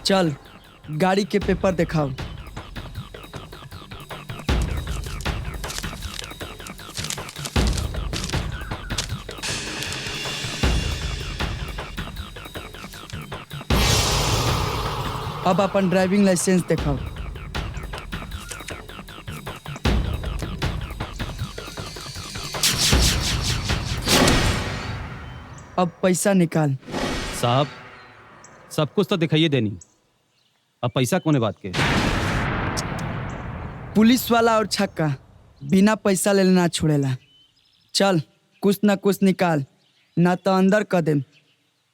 चल गाड़ी के पेपर दिखाओ। अब अपन ड्राइविंग लाइसेंस दिखाओ। अब पैसा निकाल। साहब सब कुछ तो दिखाइए देनी, अब पैसा कोने बात के? पुलिस वाला और छक्का बिना पैसा ले ना छोड़ेला। चल कुछ ना कुछ निकाल, ना तो अंदर कर देम।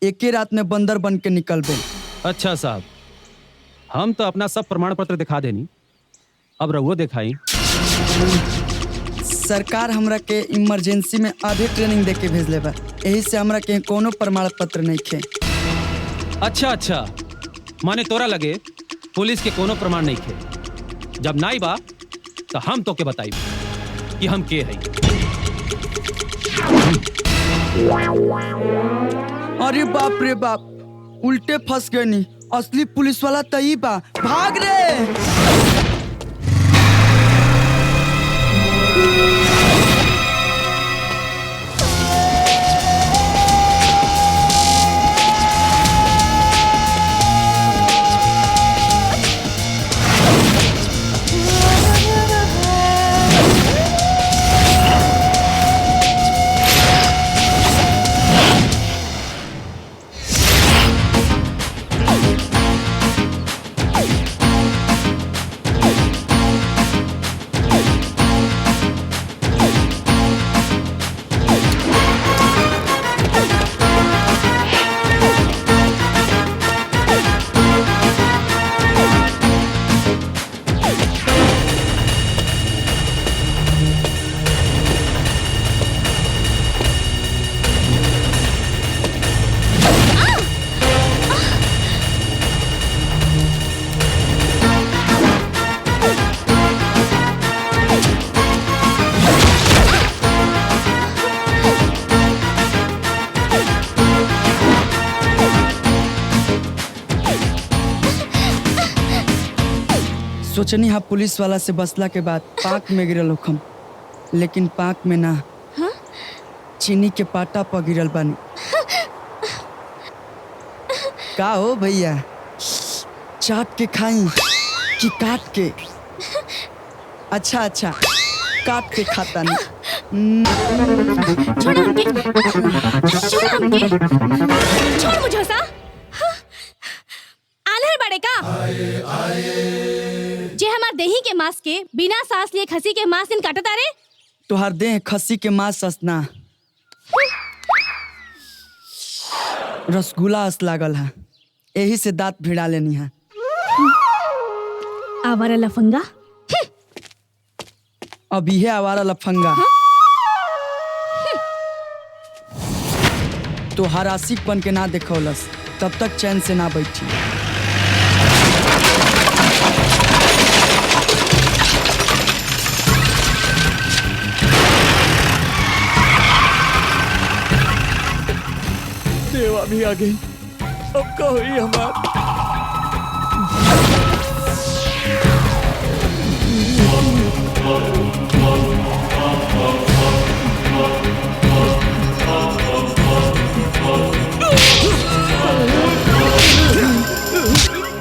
एक ही रात में बंदर बन के निकलबे। अच्छा साहब, हम तो अपना सब प्रमाण पत्र दिखा देनी, अब रहुआ दिखाई। सरकार हमरा के इमरजेंसी में आधे ट्रेनिंग दे के भेजले बा, यही से हमरा के कोनो प्रमाण पत्र नहीं खे। अच्छा, माने तोरा लगे पुलिस के कोनो प्रमाण नहीं थे। जब नाई बा तो हम तो के बताई कि हम के है। अरे बाप रे बाप, उल्टे फंस गए नी। असली पुलिस वाला तई बा, भाग रे। सोचनी हा पुलिस वाला से बसला के बाद पाक में गिरल होखम, लेकिन पाक में ना, चीनी के पाटा पर गिरल बानी। का हो भैया, चाट के खाई कि काट के? अच्छा काट के खाता नहीं। छोड़ हमके, छोड़ मुझे सा। आलर बड़े का जे हमार देही के मांस के बिना सांस लिए खसी के मांस इन काटता रे। तोहार देह खसी के मांस असना रसगुल्ला अस लागल है, यही से दांत भिड़ा लेनी है। आवारा लफंगा, अभी है आवारा लफंगा। तो हर आशिक बन के ना देखौलस, तब तक चैन से ना बैठी। देवा भी आ गई, अब का हुई हमार?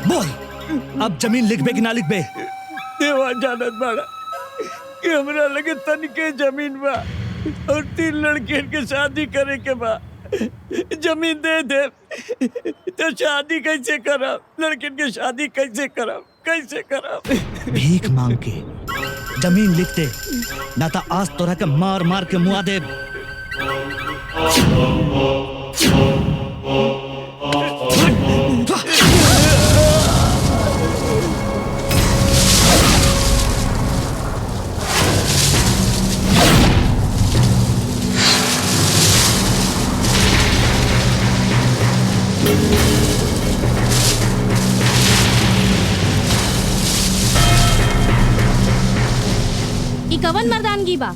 बोल, अब जमीन लिखबे कि ना लिखबे? देवा जानत बाड़ा कि हमरा लगे तनिके जमीन बा और 3 लड़कियन के शादी करे के बा। जमीन दे दे तो शादी कैसे करब? लड़कियन के शादी कैसे करब? भीख मांग के जमीन लिखते ना तो आज तोरा के मार मार के मुआ दे। कवन मर्दानगी बा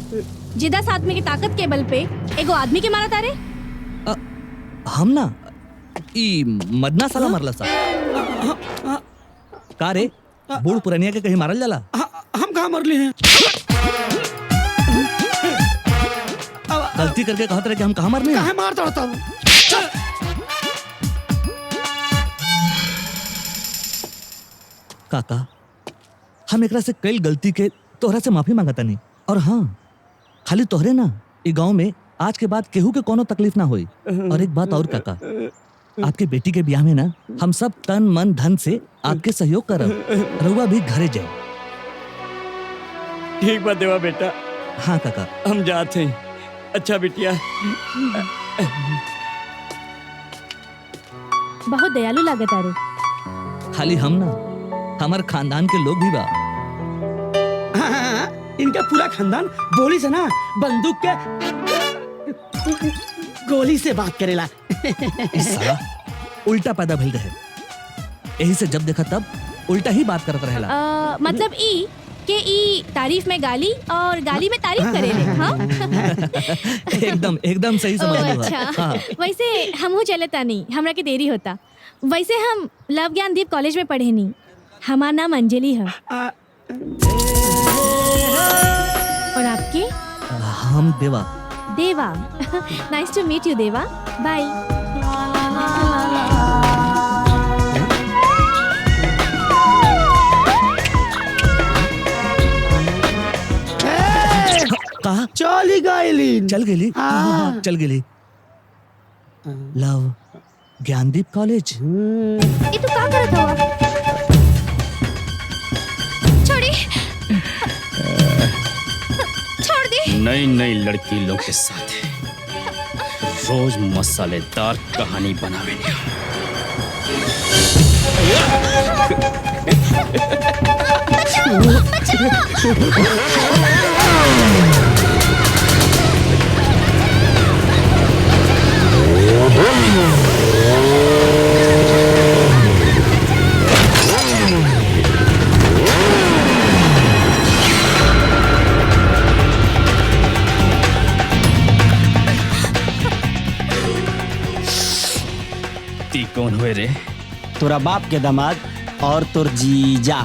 जिदा आदमी की ताकत के बल पे एगो आदमी के मारा तारे? हम ना ई मदना साला मरला सा। का रे बूढ़ पुरनिया के कहीं मारल जाला? हम कहाँ मरले हैं? गलती करके कहत रहे कि हम कहाँ मरने हैं? कहाँ मारता होता हूँ? काका हम एकरा से कई गलती के तोहरा से माफी मांगता नहीं। और हाँ, खाली तोहरे ना, ई गांव में आज के बाद केहू के कोनो तकलीफ ना होई। और एक बात और काका, आपके बेटी के ब्याह में ना हम सब तन मन धन से आपके सहयोग करब। रउआ भी घरे जाए। ठीक बा देवा बेटा, हाँ काका। हम जाते हैं। अच्छा बिटिया। बहुत दयालु लागत आरे। खाली हम ना, हमार खानदान के लोग भी बा। हाँ, इनका पूरा खानदान बोली से ना बंदूक के गोली से बात करेला। इस साला उल्टा पैदा भइल रहे, यही से जब देखा तब उल्टा ही बात करत रहेला। मतलब ई के ई तारीफ में गाली और गाली में तारीफ करेले। हाँ? एकदम एकदम सही समझ लो। अच्छा। हाँ। वैसे हमहू चलता नहीं, हमरा के देरी होता। वैसे हम लव ज्ञान दीप कॉलेज में पढ़े नहीं। हमारा नाम अंजलि है। और आपके? हम Deva. Deva. Nice to meet you Deva. Bye. कहा? चली गईली। चल गेली? हाँ। चल गेली। Love Gyandeep college. ये तू का करत हवा? छोड़ी। छोड़ दी। नई नई लड़की लोग के साथ रोज मसालेदार कहानी बनावे। ती कौन हुए रे? तोरा बाप के दामाद और तोर जीजा।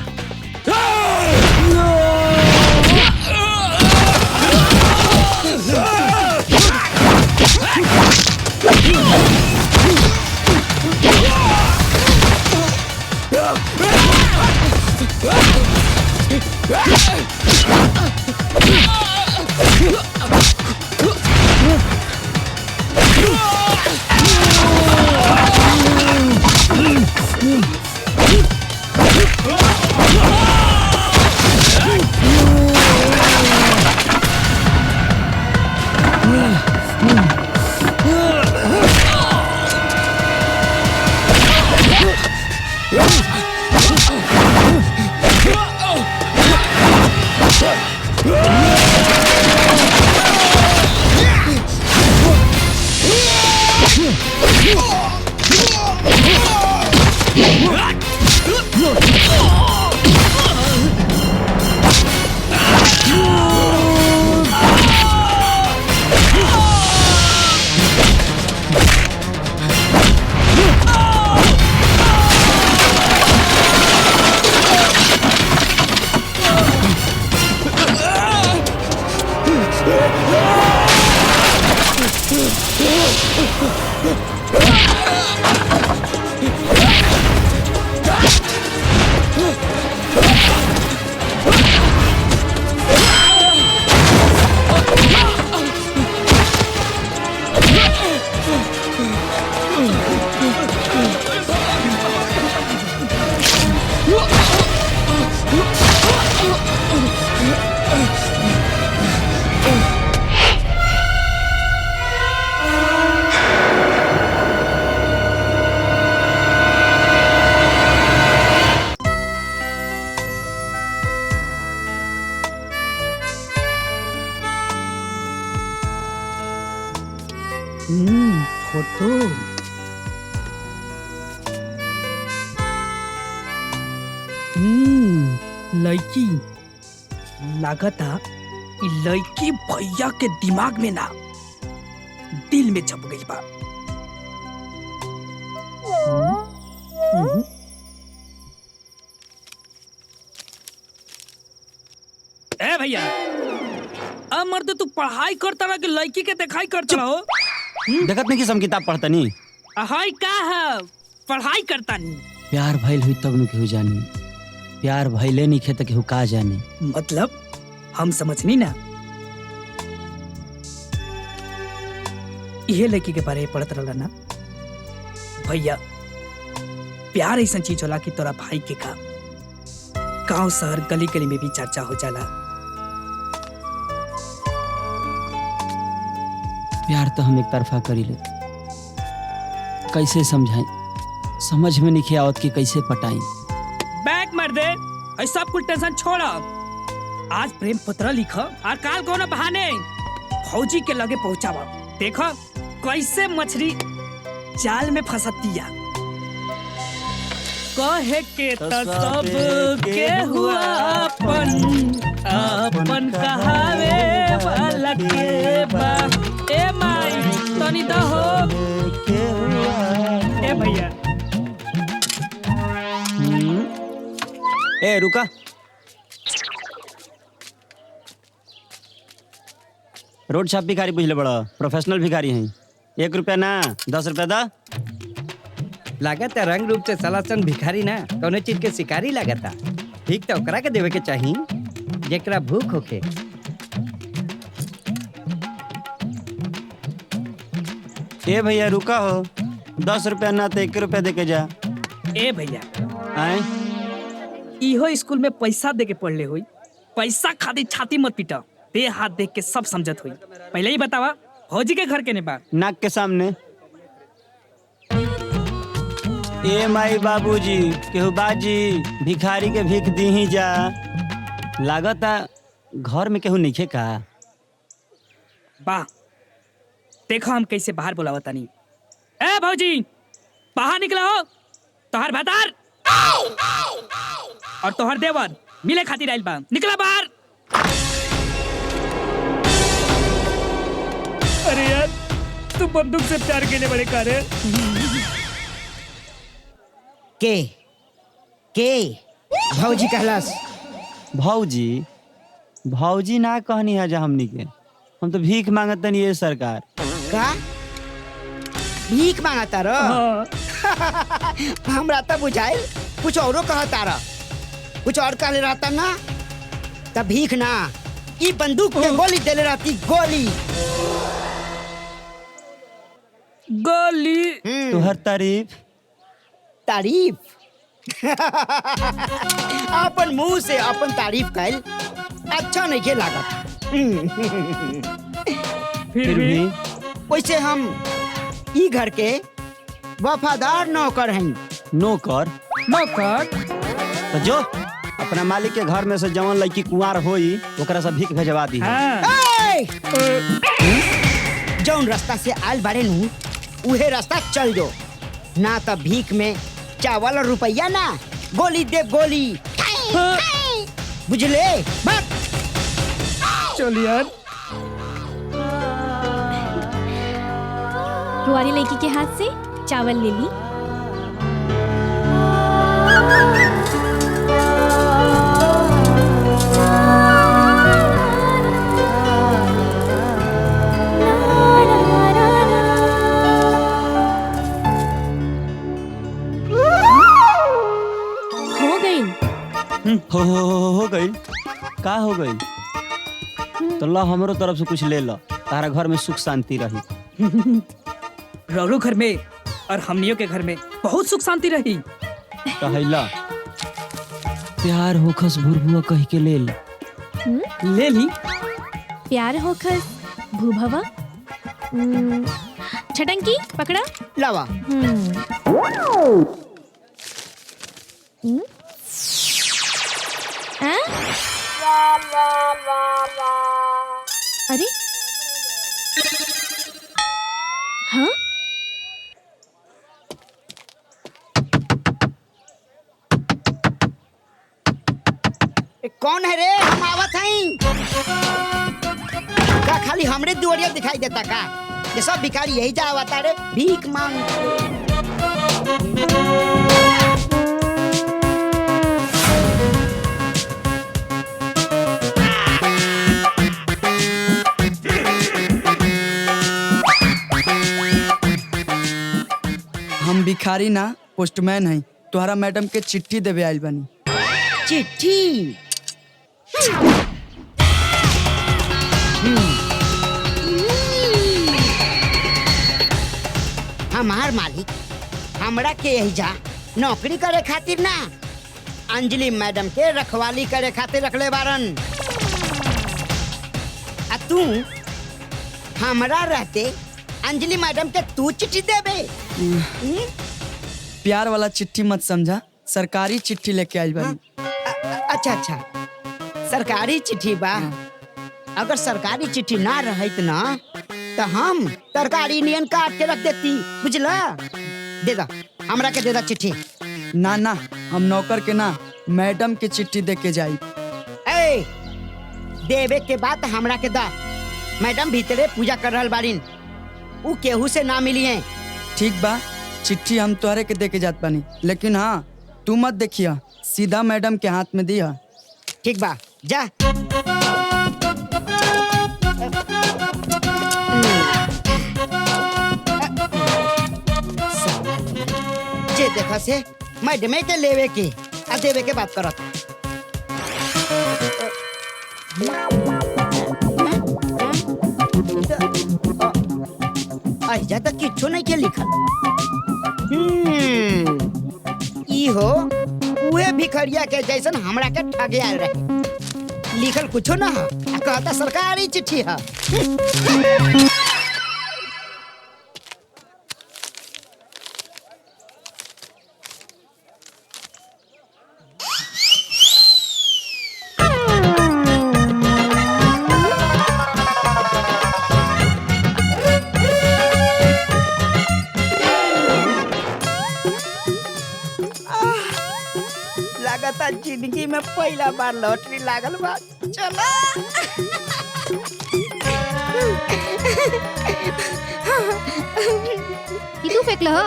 फोटो। लड़की लागता इ लड़की भैया के दिमाग में ना दिल में छप गई बा। भैया अब मर्द तू पढ़ाई करता रहा कि लड़की के दिखाई करता रहो। देखत नहीं कि हम किताब पढ़ता नहीं। हाय का है पढ़ाई करता नहीं। प्यार भइल हुई तब न केहू जानी, प्यार भइले नहीं खे त केहू का जानी। मतलब हम समझनी ना। ये लड़की के बारे में पढ़त रहला ना भैया। प्यार ऐसा चीज होला कि तोरा भाई के का गांव शहर गली गली में भी चर्चा हो जाला। प्यार तो हम एक तरफा करी ले, कैसे समझाई, समझ में नहीं आवत कि कैसे पटाई। बैक मार दे, ऐसा कुछ टेंशन छोड़ा। आज प्रेम पत्र लिखा और काल कोनो बहाने फौजी के लगे पहुंचावा। देखो कैसे मछली जाल में फंसतिया। कहे के सब के हुआ अपन कहावे वाला के बा। ए माई तनी द हो ए भैया। ए रुका, रोड छाप भिखारी बुझले बड़ा, प्रोफेशनल भिखारी हैं। 1 रुपया ना 10 रुपया दा। लागत है रंग रूप से सलासन भिखारी ना कौनो चीज के शिकारी लागता। ठीक तो ओकरा के देवे के चाही जेकरा भूख होके। ए भैया रुका हो, 10 रुपया ना तो 1 रुपया दे के जा। ए भैया आए इहो स्कूल में पैसा दे के पढ़ले हुई। पैसा खातिर छाती मत पीटा, दे हाथ देख के सब समझत हुई। पहले ही बतावा फौजी के घर के ने बा। नाक के सामने। ए माई बाबूजी केहू बाजी भिखारी के भीख दी ही जा। लागता घर में केहू नहीं का। वाह देखो हम कैसे बाहर बुलावता नहीं। ए भौजी बाहर निकला हो। तोहर भतार और तोहर देवर मिले खातिर आइल बा। निकला बाहर। अरे यार तू बंदूक से प्यार केने बड़े कारे। के भौजी कहलास। भौजी भौजी ना कहनी है जा हमनी के, हम तो भीख मांगत नहीं है सरकार। का भीख मांगता रो? हमरा तो बुझाइल कुछ औरो कहता रह। कुछ और कहले रहता ना तब भीख ना ई बंदूक पे गोली देले रहती। गोली गोली तुहर तारीफ तारीफ अपन मुंह से अपन तारीफ कैल अच्छा नहीं के लागत। फिर भी वैसे हम ई घर के वफादार नौकर हैं। नौकर नौकर तो जो अपना मालिक के घर में से जवन लड़की कुंवार होई ओकरा से भीख भेजवा दी। जौन रास्ता से आल बारे नु उहे रास्ता चल दो ना तो भीख में चावल और रुपया ना गोली दे गोली। बुझले बात। चल यार। कुंवारी लड़की के हाथ से चावल ले ली। हो गई का हो गई तो ला हमरो तरफ से कुछ ले ला, तारा घर में सुख शांति रही। रौरू घर में और हमनियों के घर में बहुत सुख शांति रही। कहला प्यार होखस भुरभुआ कह के ले ला। ले ली। प्यार होखस भूभवा। छटंकी पकड़ा लावा। अरे हाँ कौन है रे? हम आवत हैं। का खाली हमरे दुआरिया दिखाई देता का? ये सब भिखारी यही जा आवता रे भीख मांग। हम भिखारी ना पोस्टमैन हई। तोहरा मैडम के चिट्ठी देवे आइल बानी। चिट्ठी? हमार मालिक हमरा के एहिजा नौकरी करे खातिर ना, अंजलि मैडम के रखवाली करे खातिर रखले बारन। आ तू हमरा रहते अंजलि मैडम के तू चिट्ठी देबे? प्यार वाला चिट्ठी मत समझा, सरकारी चिट्ठी लेके आइल बानी। अच्छा अच्छा, सरकारी चिट्ठी बा। अगर सरकारी चिट्ठी ना रहत ना तो हम तरकारी नियन काट के रख देती, बुझला? दे दा, हमरा के दे दा चिट्ठी। ना ना, हम नौकर के ना, मैडम के चिट्ठी दे के जाई। ए, देवे के बाद हमरा के दा। मैडम भीतरे पूजा कर रहल बारिन, ऊ केहू से ना मिली है। ठीक बा, चिट्ठी हम तोहरे के दे के जात बानी, लेकिन हाँ तू मत देखिया, सीधा मैडम के हाथ में दिया। ठीक बा, जा। जे देखा से मैडमे के लेवे के आ देवे के बात करत। ऐजा तक किच्छो नहीं के लिखल। ई हो उहे भिखरिया के जैसन हमरा के ठगे आयल रहे। लिखल कुछो ना है, कहता सरकारी चिट्ठी है। लगातार जिंदगी में पहला बार लॉटरी लागल बा। चला ई तू फेंकल ह?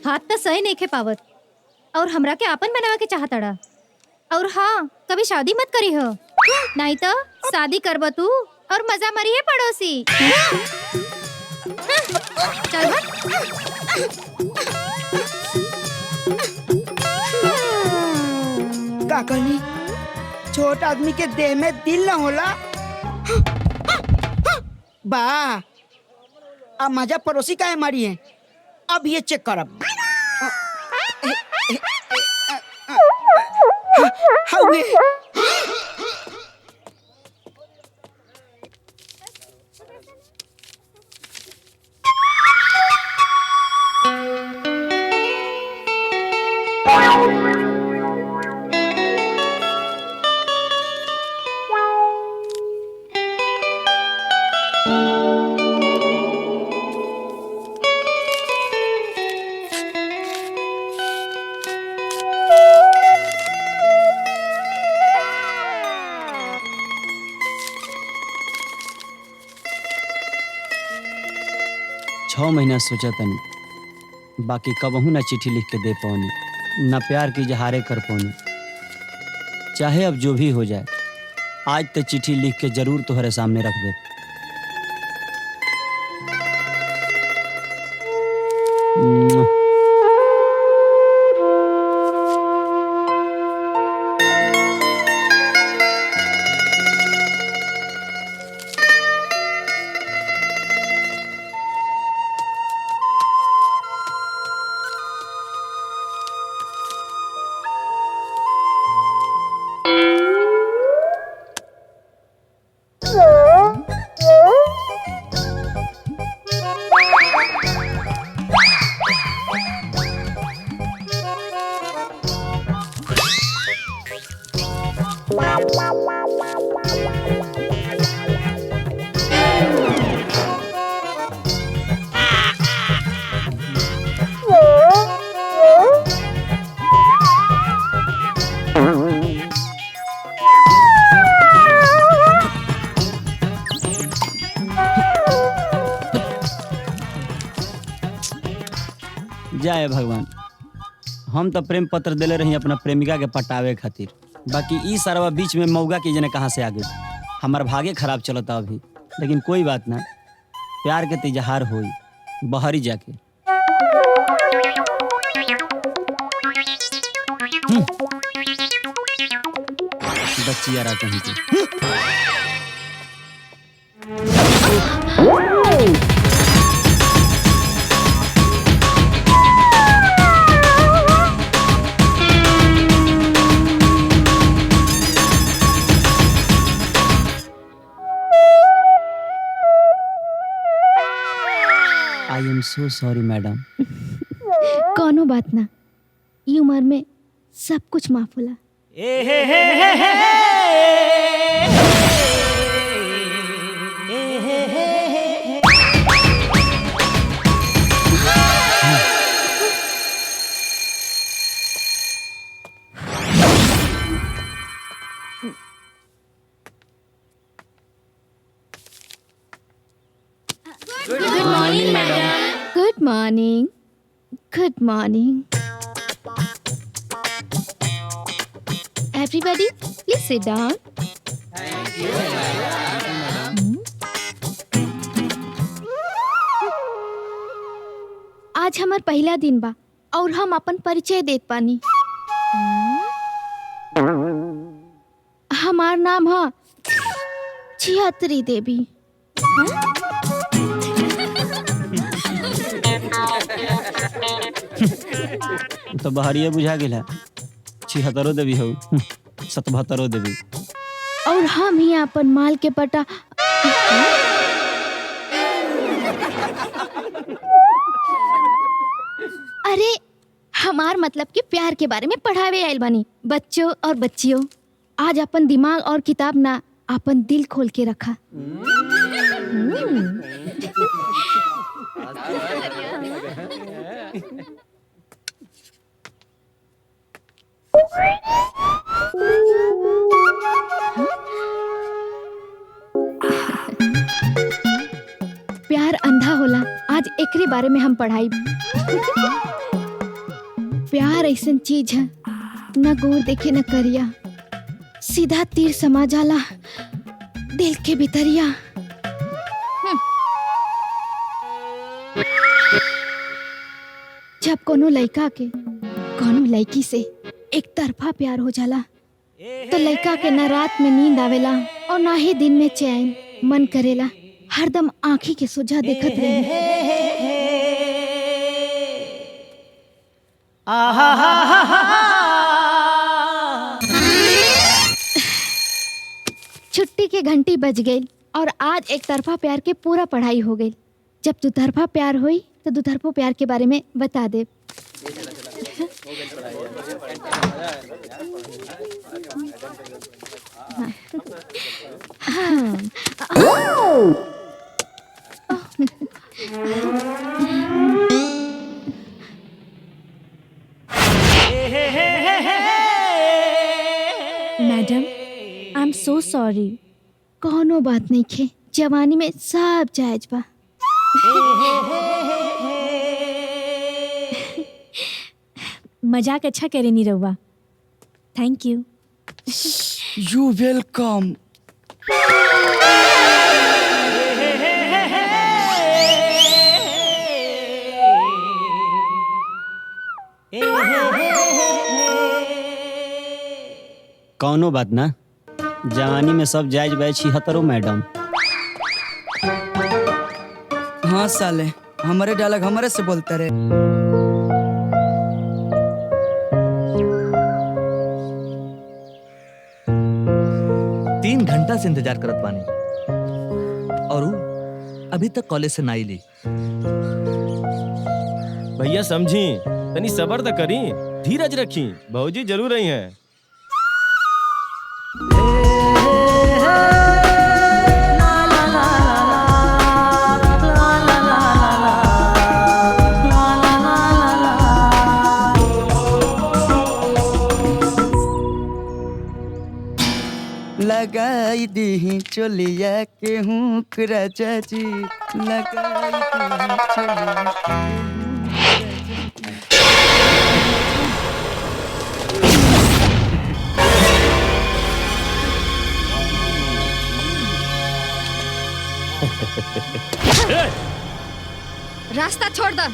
हाथ तो सही नहीं खे पावत और हमरा के आपन बनावे के चाहतड़ा। और हाँ, कभी शादी मत करी हो, नहीं तो शादी करब तू और मजा मरी है पड़ोसी। चल का कहनी? छोट आदमी के देह में दिल न होला? बा अब मजा पड़ोसी काहे मारी है? अब ये चेक करब। हवे छः महीना सोचा तनी, बाकी कबहू ना चिट्ठी लिख के दे पानी, ना प्यार की इजहारे कर पानी। चाहे अब जो भी हो जाए, आज तो चिट्ठी लिख के जरूर तुम्हारे सामने रख दे। जय भगवान, हम तो प्रेम पत्र दिले रही अपना प्रेमिका के पटावे खातिर, बाकी ई सारा बीच में मौगा के जने कहाँ से आ गई। हमार भागे खराब चलता अभी, लेकिन कोई बात ना, प्यार के तिजहार होई बहरी जाके। बच्ची यारा कहीं के। आई एम सो सॉरी मैडम। कोनो बात ना, ई उम्र में सब कुछ माफ होला। Good morning madam. Good morning. Good morning. Everybody, please sit down. आज हमार पहला दिन बा और हम अपन परिचय देत पानी। हमार नाम है छिहत्तरी देवी। तो बहरिया बुझा गेला, 76 देवी हो, 77 देवी। और हम ही अपन माल के पटा। अरे हमार मतलब कि प्यार के बारे में पढ़ावे आयल बानी। बच्चों और बच्चियों, आज अपन दिमाग और किताब ना, अपन दिल खोल के रखा। प्यार अंधा होला, आज एकरे बारे में हम पढ़ाई। प्यार ऐसन चीज है, न गोर देखे न करिया, सीधा तीर समा जाला दिल के भीतरिया। जब कोनो लड़का के कोनो लड़की से एक तरफा प्यार हो जाला तो लड़का के न रात में नींद आवेला और ना ही दिन में चैन। मन करेला हरदम आँखी के सोझा देखत रहे। छुट्टी के घंटी बज गई और आज एक तरफा प्यार के पूरा पढ़ाई हो गई। जब दुतरफा प्यार हुई तो दुतरफा प्यार के बारे में बता दे। Madam, I am so sorry. कोनो बात नहीं खे, जवानी में सब जायज बा। मजाक अच्छा करे नी रहुआ। Thank you. You welcome. कौनो बात ना, जवानी में सब जायज बा। 76 मैडम। हाँ साले, हमारे डायलॉग हमारे से बोलते रहे। 3 घंटा से इंतजार करत बानी और ऊ अभी तक कॉलेज से ना आइली। भैया समझी, तनी सबर त करी, धीरज रखी, भौजी जरूर आई हैं। लगाई दी चोलिया के हूँ राजा जी, लगाई दी चोलिया के हूँ। रास्ता छोड़ दो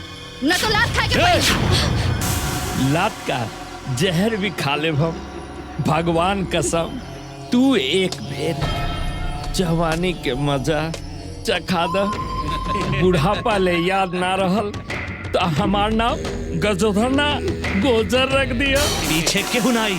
न तो लात खा के पड़ी। लात का जहर भी खा ले हम, भगवान कसम तू एक बेर जवानी के मजा चखा द। बुढ़ापा ले याद ना रहल तो हमार नाम गजोधर ना गोजर रख दिया। पीछे क्यों ना आई?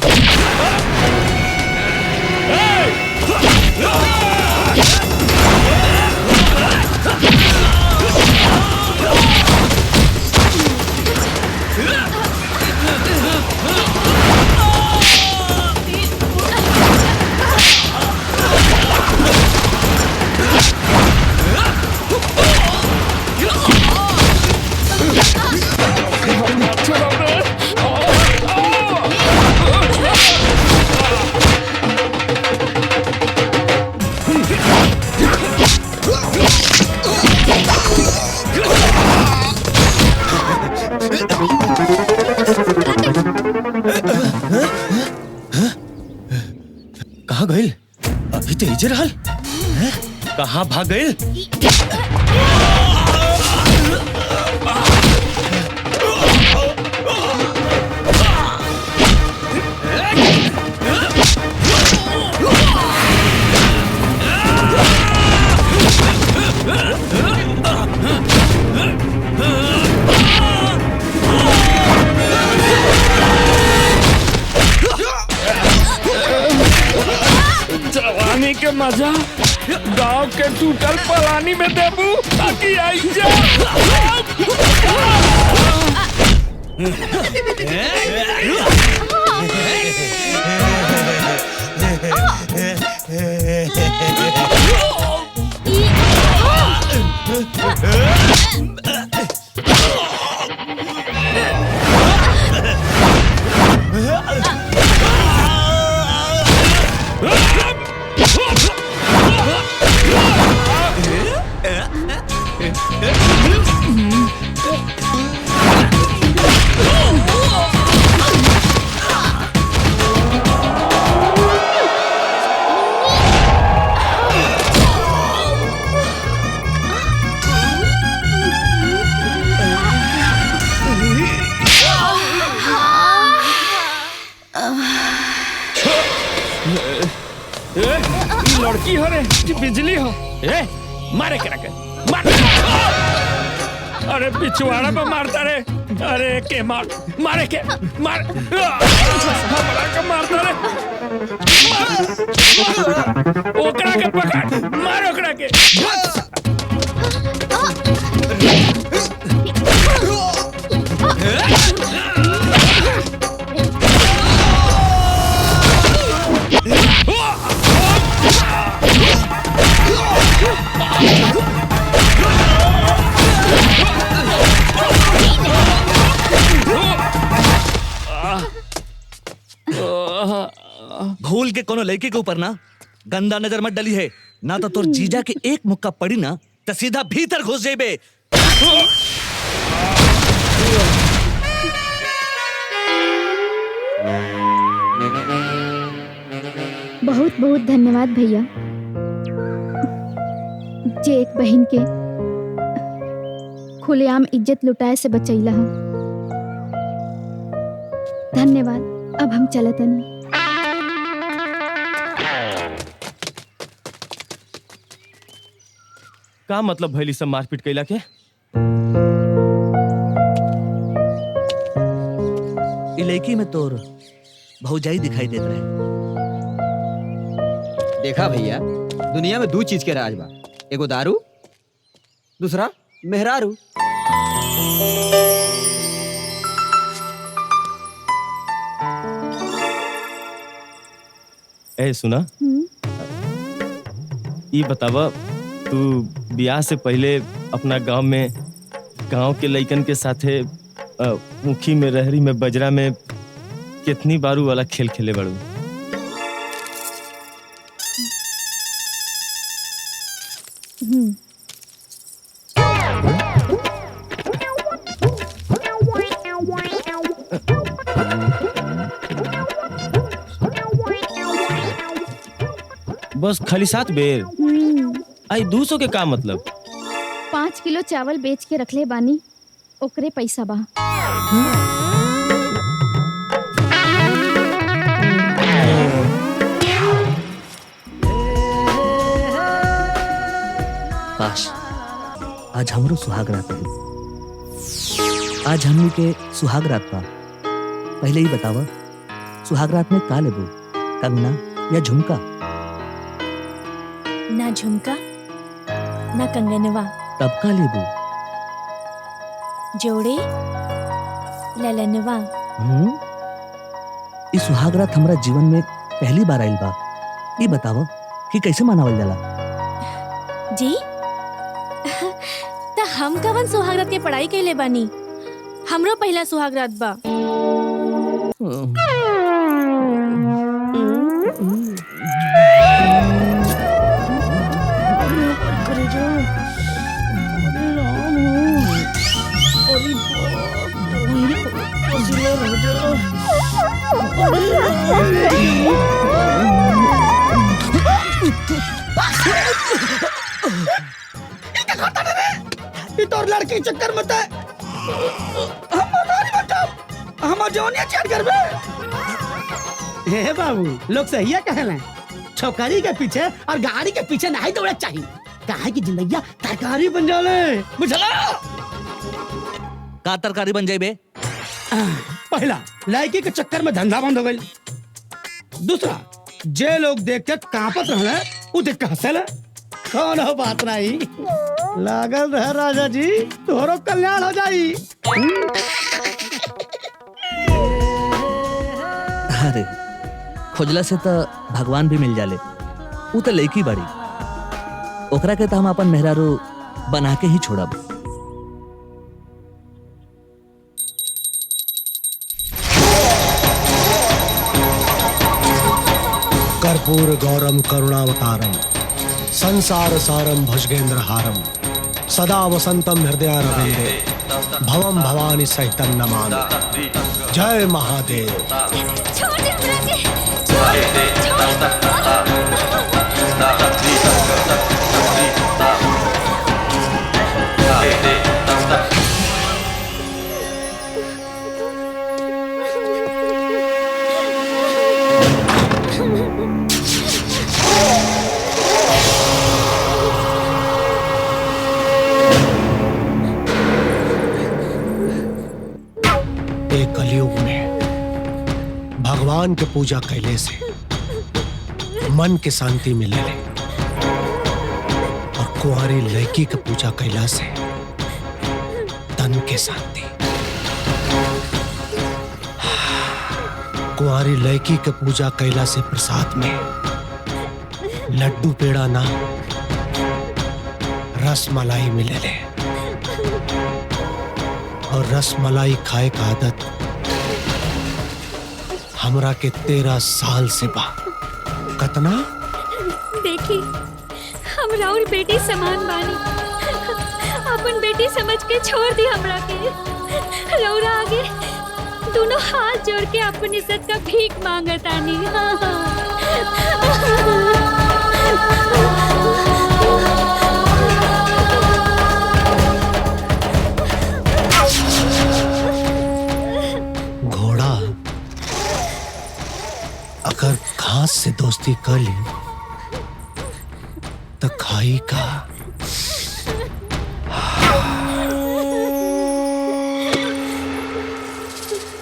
कहाँ गइल? अभी तो इजे रहल। कहाँ भाग गइल? जवानी के मजा गांव के टूटल पलानी में देबू ताकि आई जा। लड़की हो रे कि बिजली हो? मारे के रखे मार। अरे पिछवाड़ा पे मारता रे। अरे के मार मारे के मार हमारा के मारता रे। ओकरा के पकड़ मार ओकरा के। भूल के कोनो लड़की के ऊपर ना गंदा नजर मत डली है, ना तो तोर जीजा के एक मुक्का पड़ी ना तो सीधा भीतर घुस जेबे। बहुत बहुत धन्यवाद भैया, जे एक बहन के खुलेआम इज्जत लुटाए से बचैला है। धन्यवाद। अब हम चलतनी। का मतलब भइली सब मारपीट कैला के? इलाकी में तोर भौजाई दिखाई देत रहे। देखा भैया, दुनिया में दो चीज के राज बा, एगो दारू, दूसरा मेहरारू। ए सुना, ये बतावा तू ब्याह से पहले अपना गांव में गांव के लइकन के साथे मुखी में, रहरी में, बजरा में कितनी बारू वाला खेल खेले बड़ू? बस खाली 7 बेर? आई 200 के का मतलब? 5 किलो चावल बेच के रखले बानी, ओकरे पैसा बा। काश आज हमरो सुहाग रात है। आज हमनी के सुहाग रात बा। पहले ही बतावा, सुहाग रात में का लेबो, कंगना या झुमका? ना झुमका ना कंगनवा, तब का लेबो? जोड़े ललनवा। इस सुहाग रात हमरा जीवन में पहली बार आइल बा। ये बतावा कि कैसे मनावल जाला? जी त हम कवन सुहाग रात के पढ़ाई कैले बानी, हमरो पहला सुहाग रात बा। तोर लड़की चक्कर मत है, हम जौनिया चैट करबे। हे बाबू, लोग सही है कहले, छोकरी के पीछे और गाड़ी के पीछे नहीं दौड़े चाहिए, काहे की जिंदगिया तरकारी बन जाले, बुझला? का तरकारी बन जाइबे? पहला, लड़की के चक्कर में धंधा बंद हो गई। दूसरा, जे लोग देख के कांपत रहले, उ देख के हंसेले। कौन हो बात नहीं, लागल रह राजा जी, तोहरो कल्याण हो जाई। अरे खोजला से तो भगवान भी मिल जाले। उ तो लड़की बाड़ी, ओकरा के तो हम अपन मेहरारू बना के ही छोड़ब। कर्पूर गौरम करुणावतारम संसार सारम भुजगेंद्रहारम सदा वसंतम हृदयारविंदे भवम भवानी सहितम नमामि। जय महादेव। कलयुग में भगवान के पूजा कैले से मन के शांति मिले और कुंवारी लड़की के पूजा कैला से तन के शांति। कुंवारी लड़की के पूजा कैला से प्रसाद में लड्डू पेड़ा ना रस मलाई मिले और रस मलाई खाए का आदत हमरा के 13 साल से बा। कतना? देखी, हम राउर बेटी समान बानी, अपन बेटी समझ के छोड़ दी हमरा के। रौरा आगे दोनों हाथ जोड़ के अपन इज्जत का भीख मांगतानी। घोड़ा अगर घास से दोस्ती कर ली तो खाई का?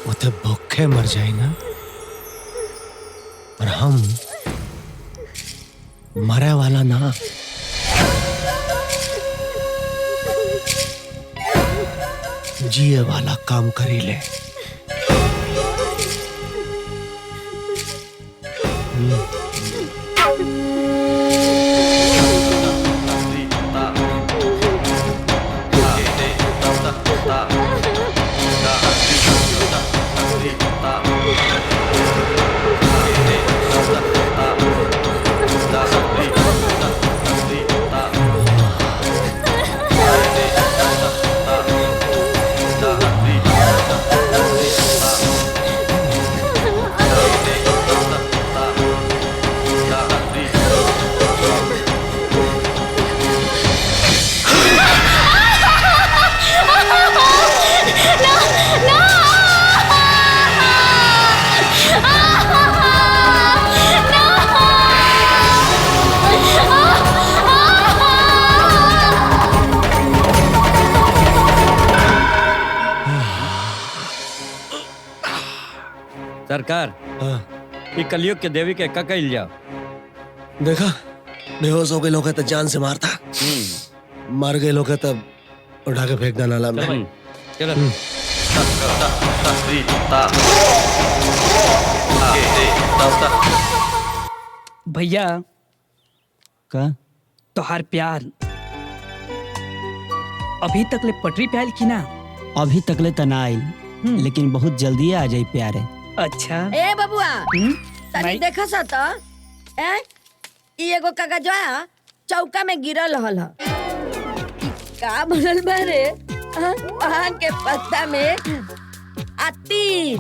वो तो भूखे मर जाए ना, और हम मरे वाला ना। जिए वाला काम करी ले। सरकार हाँ। ये कलयुग के देवी के का कइल जाओ। देखा बेहोश हो गए लोग तो जान से मारता, मर गए लोग तब उठा के फेंक देना नाला में। चलो भैया का तोहार प्यार अभी तक ले पटरी पे आयल की ना? अभी तकले तना आइल, लेकिन बहुत जल्दी आ जाई प्यारे। अच्छा ए बबुआ तनी भाई। देखा सा तो ई एगो कागजवा चौका में गिरल हल ह। का बनल बा रे? पान के पत्ता में तीन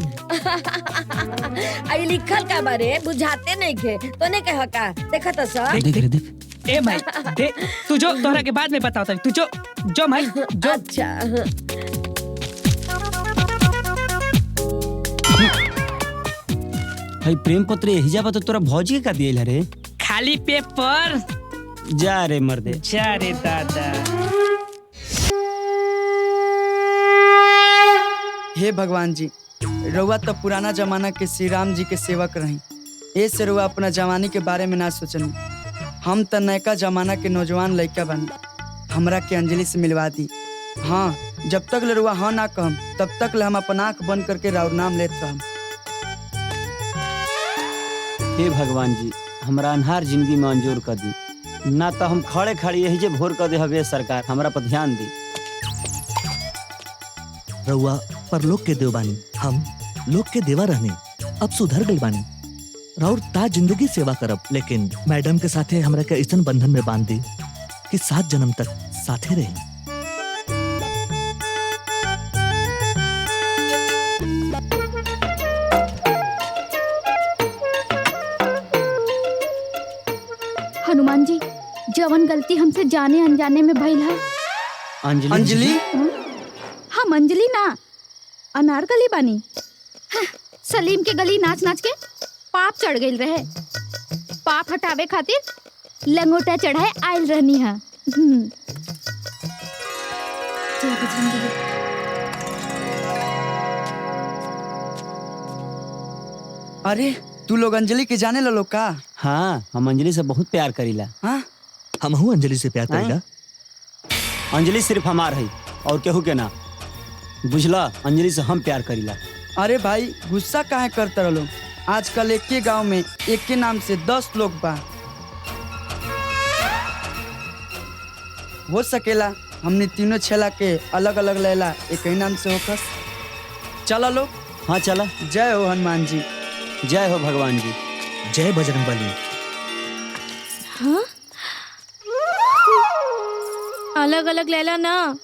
आई लिखल का बारे बुझाते नहीं खे तो ने कहा का देखा तो सर। देख रे देख। ए भाई दे तू जो तोहरा के बाद में बताओ तू जो जो भाई जो। अच्छा भाई प्रेम पत्र हिजा बा तो तोरा भौजी के का दियल रे? खाली पेपर। जा रे मर्दे जा रे दादा। हे भगवान जी, रउआ तो पुराना जमाना के श्री राम जी के सेवक रही, ए से रउआ अपना जवानी के बारे में ना सोचनी। हम तो नयका जमाना के नौजवान लड़का बनी, हमरा के अंजलि से मिलवा दी। हाँ, जब तक रउआ हाँ ना कहम तब तक हम अपन आँख बंद करके राउर नाम लेत रहम। हे भगवान जी, हमरा अनहार जिंदगी में अंजोर कर दी, ना तो हम खड़े खड़े यही जे भोर कर दे हवे। सरकार हमरा पर ध्यान दी। रउआ परलोक के देव बानी, हम लोक के देवा रहनी, अब सुधर गई बानी। राउर ता जिंदगी सेवा करब, लेकिन मैडम के साथे हमरा के ऐसन बंधन में बांध दी कि 7 जन्म तक साथे रही। हनुमान जी, जवन गलती हमसे जाने अनजाने में भइल है। अंजलि? हम अंजलि ना, अनारकली बानी। हाँ, सलीम के गली नाच नाच के पाप चढ़ गई रहे, पाप हटावे खातिर लंगोटा चढ़ाए आयल रहनी है। जय बजरंगी। अरे तू लोग अंजलि के जाने लो का? हाँ, हम अंजलि से बहुत प्यार करीला। हाँ? हमहू अंजलि से प्यार करीला। अंजलि सिर्फ हमार है और केहू के ना, बुझला? अंजलि से हम प्यार करीला। अरे भाई गुस्सा काहे करते रहो? आजकल एक के गांव में एक के नाम से 10 लोग बा। हो सकेला हमने तीनों छेला के अलग अलग लैला एक ही नाम से होकस। चला लो। हाँ चला। जय हो हनुमान जी। जय हो भगवान जी। जय बजरंगबली। हाँ? अलग अलग लैला ना,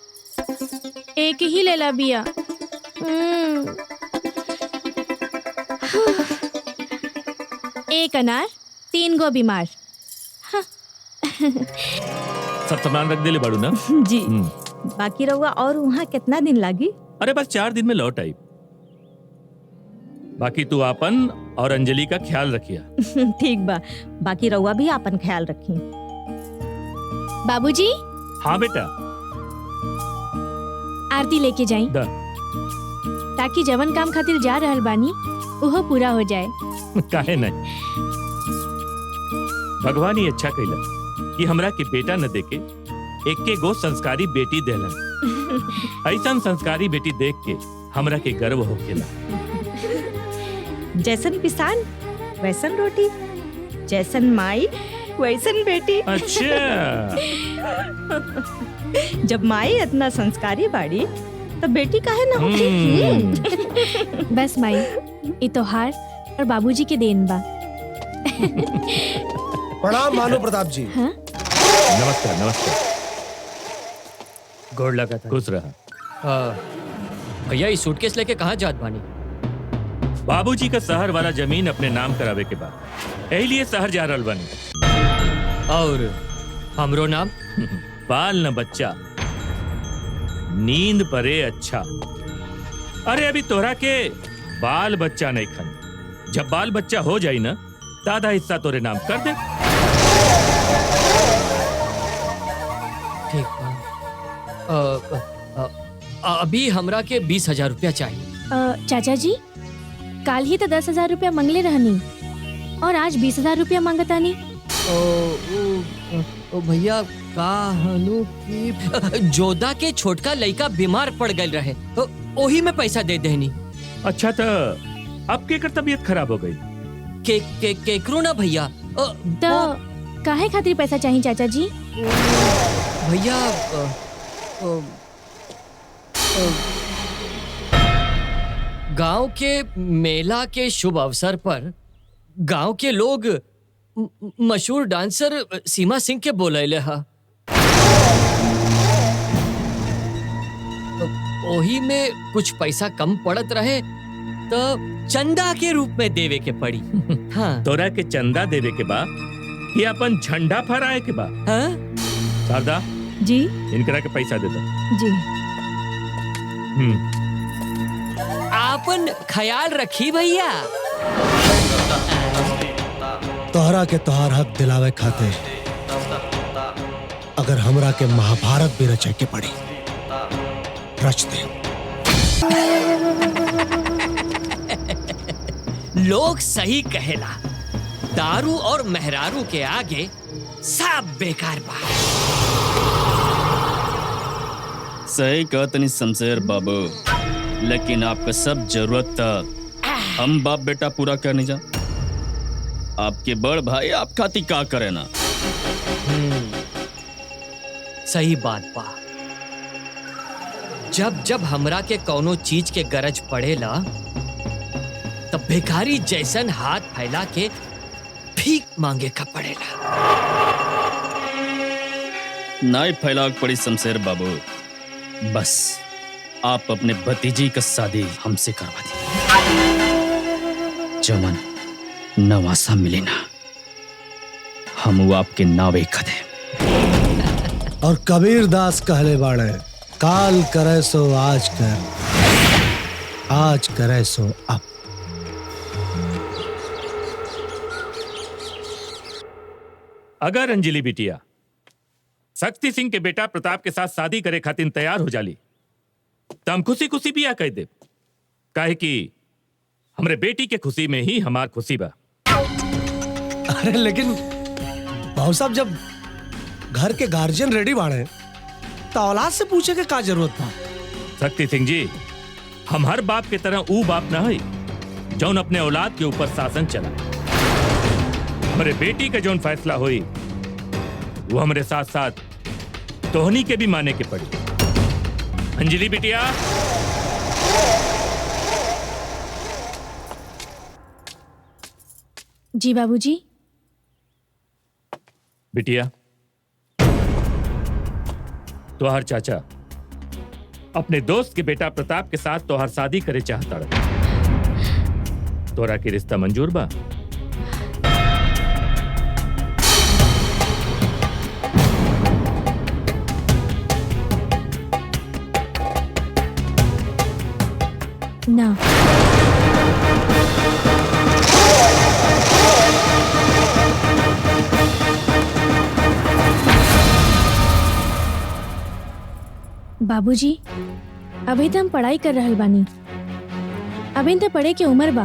एक ही लैला बिया। एक अनार 3 गो बीमार। हाँ। सब सामान रख दे ले बाड़ू ना? जी। बाकी रहुआ और वहाँ कितना दिन लागी? अरे बस 4 दिन में लौट आई। बाकी तू आपन और अंजलि का ख्याल रखिया। ठीक बा, बाकी रहुआ भी आपन ख्याल रखी। बाबूजी, हाँ बेटा। आरती लेके जाई, दा। ताकि जवन काम खातिर जा रहल बानी उहो पूरा हो जाए। काहे नहीं, भगवान ही अच्छा कइला कि हमरा के बेटा न देके एके गो संस्कारी बेटी देलन। ऐसा संस्कारी बेटी देख के हमरा के गर्व होखेला। जैसन पिसान वैसन रोटी, जैसन माई वैसन बेटी। अच्छा। जब माई इतना संस्कारी बाड़ी तो बेटी काहे ना होगी? बस माई, ई तोहार और बाबूजी के देन बा। प्रणाम भानु प्रताप जी। हाँ? नमस्कार नमस्कार। गोड़ लगा था। खुश रहा। भैया ये सूटकेस लेके कहाँ जात बानी? बाबूजी का शहर वाला जमीन अपने नाम करावे के बाद यही लिए शहर जा रहल बानी। और हमरो नाम? बाल न बच्चा, नींद परे अच्छा। अरे अभी तोहरा के बाल बच्चा नहीं खन, जब बाल बच्चा हो जाई ना दादा हिस्सा तोरे नाम कर दे। ठीक बा। अभी हमरा के 20,000 रुपया चाहिए। चाचा जी, काल ही तो 10,000 रुपया मंगले रहनी और आज 20,000 रुपया मांगतानी। ओ भैया कहनु कि जोधा के छोटका लड़का बीमार पड़ गए रहे तो ओही में पैसा दे देनी। अच्छा तो अब के कर तबीयत खराब हो गई? केकरो ना भैया। तो काहे खातिर पैसा चाहिए चाचा जी? भैया गांव के मेला के शुभ अवसर पर गांव के लोग मशहूर डांसर सीमा सिंह के बोलैले हा। ओही में कुछ पैसा कम पड़त रहे तो चंदा के रूप में देवे के पड़ी। हाँ। तोरा के चंदा देवे के बा कि अपन झंडा फहराए के बा? हाँ? शारदा जी इनकरा के पैसा दे दो। जी। आपन ख्याल रखी भैया। तोहरा के तोहार हक दिलावे खाते अगर हमरा के महाभारत भी रचे के पड़ी रच दे। लोग सही कहेला, दारू और मेहरारू के आगे सब बेकार बा। सही कहतनी शमशेर बाबू, लेकिन आपका सब जरूरत था हम बाप बेटा पूरा करने जा। आपके बड़ भाई आप खाती का करे ना। सही बात बा। जब जब हमरा के कौनो चीज के गरज पड़ेला तब भिखारी जैसन हाथ फैला के भीख मांगे का पड़ेला। नाई फैला पड़ी शमशेर बाबू, बस आप अपने भतीजी का शादी हमसे करवा दी। जमन नवासा मिले ना हम वो आपके नावे खदे। और कबीर दास कहले बाड़े, काल करे सो आज कर, आज करे सो अब। अगर अंजलि बिटिया शक्ति सिंह के बेटा प्रताप के साथ शादी करे खातिर तैयार हो जाली तो हम खुशी खुशी बिया कह दे, काहे कि हमरे बेटी के खुशी में ही हमार खुशी बा। अरे लेकिन भाऊ साहब, जब घर के गार्जियन रेडी बाड़े तो औलाद से पूछे के का जरूरत था? शक्ति सिंह जी, हम हर बाप के तरह ऊ बाप ना है जौन अपने औलाद के ऊपर शासन चलाए। हमारे बेटी का जौन फैसला हुई वो हमारे साथ साथ तोहनी के भी माने के पड़ी। अंजलि बिटिया, जी बाबूजी। बिटिया, तोहर चाचा अपने दोस्त के बेटा प्रताप के साथ तोहर शादी करे चाहता रहा। तोरा के रिश्ता मंजूर बा? ना। बाबूजी, अभी तो हम पढ़ाई कर रहल बानी, अभी तो पढ़े के उम्र बा।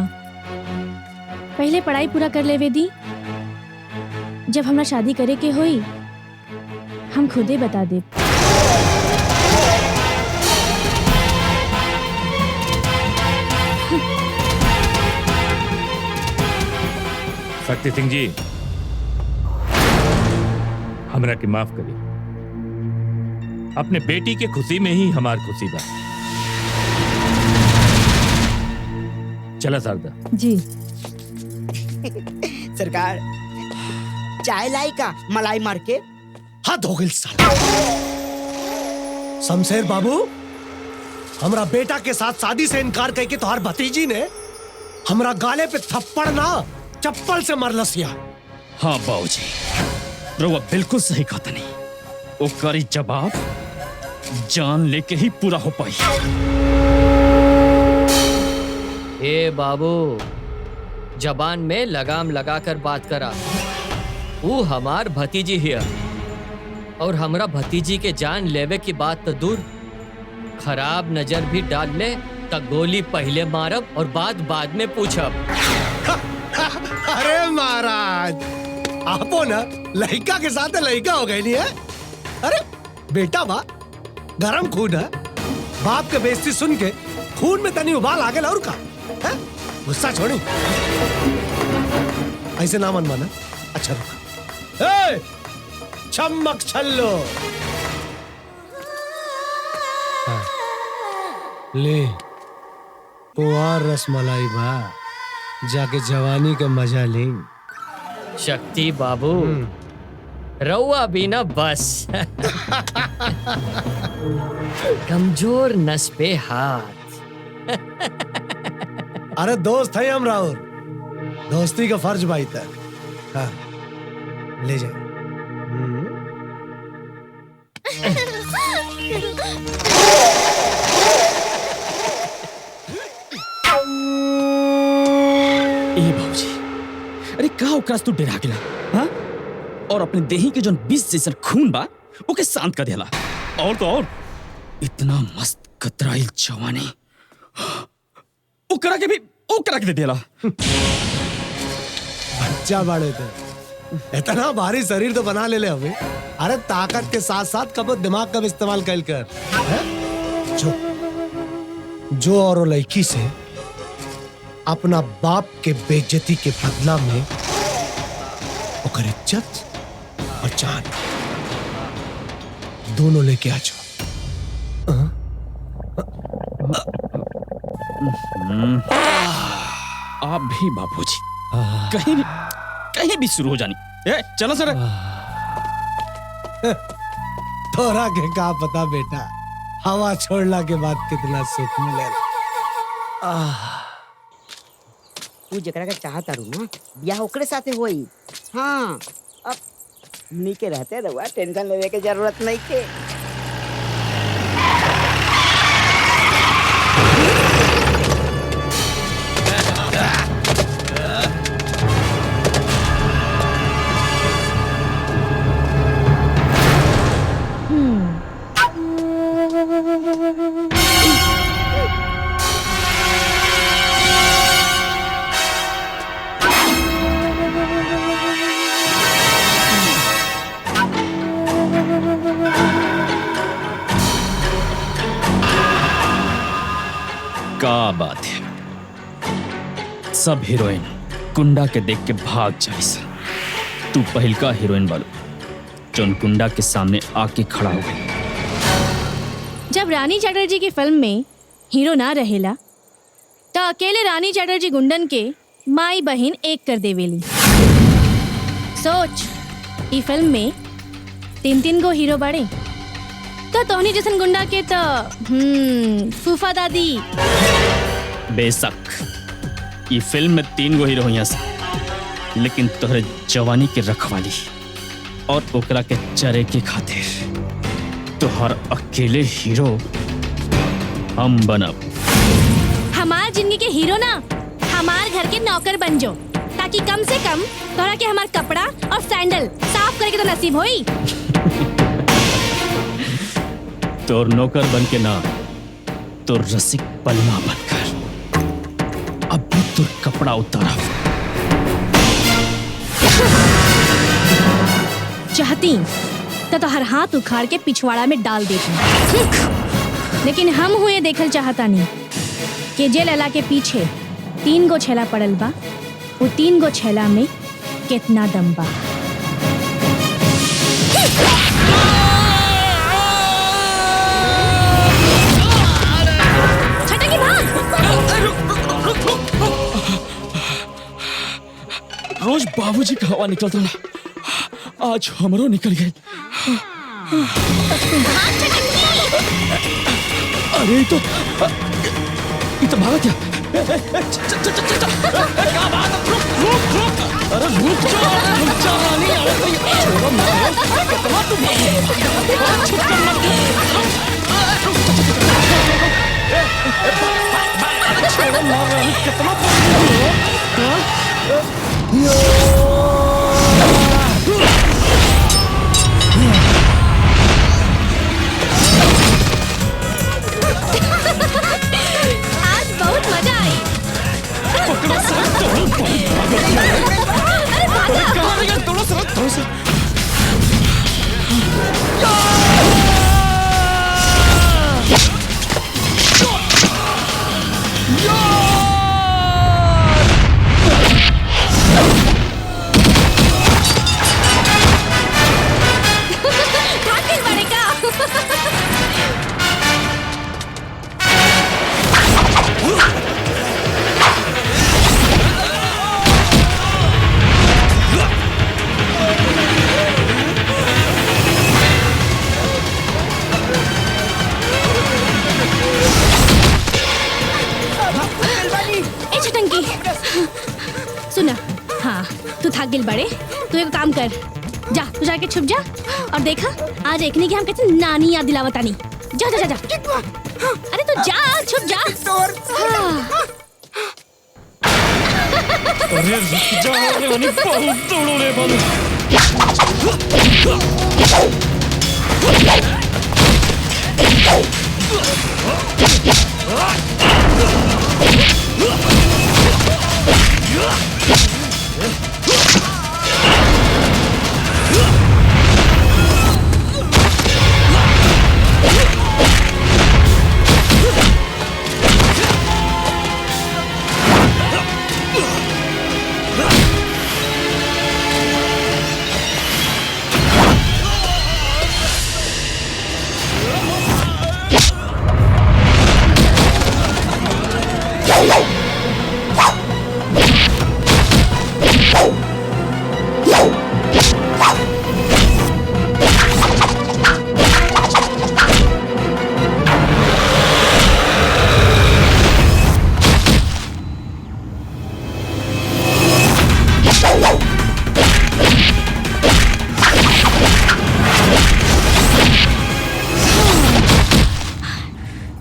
पहले पढ़ाई पूरा कर लेवे दी, जब हमरा शादी करे के होई हम खुदे बता दे। शक्ति सिंह जी, हमरा के माफ करिए। अपने बेटी के खुशी में ही हमार खुशी बा। चला शारदा। जी। सरकार, चाय लाई का मलाई मार के? हद हो गई साला। शमशेर बाबू, हमरा बेटा के साथ शादी से इनकार करके तोहार भतीजी ने हमरा गाले पे थप्पड़ ना चप्पल से मरलसिया। हाँ बाबूजी, रउआ बिल्कुल सही कहता नहीं। वो करी जवाब जान लेके ही पूरा हो पाई। ए बाबू, जबान में लगाम लगाकर बात करा। वो हमार भतीजी है और हमरा भतीजी के जान लेवे की बात तो दूर, खराब नजर भी डाल ले त गोली पहले मारब और बाद में पूछब। अरे महाराज, आपो ना लड़का के साथ लड़का हो गई नहीं है। अरे बेटा बा, गरम खून है। बाप के बेइज्जती सुन के खून में तनी उबाल आ गया और का है? गुस्सा छोड़ी, ऐसे ना मन माना। अच्छा रुका, ए, चम्मक छल्लो हाँ, ले पुआर रसमलाई बा, जाके जवानी का मजा ले। शक्ति बाबू, रउआ बिना बस कमजोर नस पे हाथ। अरे दोस्त है हम राहुल, दोस्ती का फर्ज भाई तक। हाँ, ले जाए। ए बाबूजी, अरे का ओकरा से तू डरा गेला? हाँ? और अपने देही के जोन 20 जैसन खून बा ओके शांत कर देला। और तो और इतना मस्त कतराइल जवानी ओकरा के दे देला। बच्चा बड़े थे, इतना भारी शरीर तो बना ले हमें। अरे ताकत के साथ साथ कब दिमाग का भी इस्तेमाल कर है? जो और लड़की से अपना बाप के बेइज्जती के बदला में ओकर इज्जत और जान दोनों लेके आ जाओ। आप भी बाबूजी कहीं भी शुरू हो जानी। ए, चलो सर। तोरा के का पता बेटा, हवा छोड़ला के बाद कितना सुख मिलेला। तू जकरा के चाहता रू ना, ब्याह ओकरे साथे होई। हाँ, अब नी के रहते रहुआ, टेंशन लेवे के जरूरत नहीं के। का बात है, सब हीरोइन कुंडा के देख के भाग जाइस। तू पहल का हीरोइन बालू जोन कुंडा के सामने आके खड़ा हो गई। जब रानी चटर्जी की फिल्म में हीरो ना रहेला तो अकेले रानी चटर्जी गुंडन के माई बहन एक कर देवेली। सोच, ई फिल्म में 3-3 गो हीरो बड़े, तो तोहनी जैसन गुंडा के तो फूफा दादी। बेशक ये फिल्म में 3 गो हीरो हुई से, लेकिन तोहरे जवानी के रखवाली और ओकरा के चरे के खातिर तोहर अकेले हीरो हम बनब। हमार जिंदगी के हीरो ना, हमार घर के नौकर बन जो, ताकि कम से कम तोहरा के हमार कपड़ा और सैंडल साफ करे के तो नसीब होई। तोर नौकर बन के ना, तोर रसिक पलमा बनकर अब भी तोर कपड़ा उतारा। चाहती तो तोहर हाथ उखाड़ के पिछवाड़ा में डाल देती, लेकिन हम हुए देखल चाहता नहीं कि जे लला के पीछे 3 गो छेला पड़ल बा, वो 3 गो छेला में कितना दम बा। रोज बाबूजी का हवा निकलता ना, आज हमरो निकल गए। अरे ये तो भागा क्या? क्या बात है? रुक! अरे रुक जा रानी, छोड़ो मत, कितना तुम छुटकर मत छोड़ो ना रानी, कितना गिल बड़े, तू एक काम कर, जा तू जाके छुप जा और देखा आज एकने की हम कैसे नानी याद दिलावता नहीं। जा जा जा जा। अरे तू जा, छुप जा। अरे रुक जा रे बनी, बहुत दौड़ो रे बनी।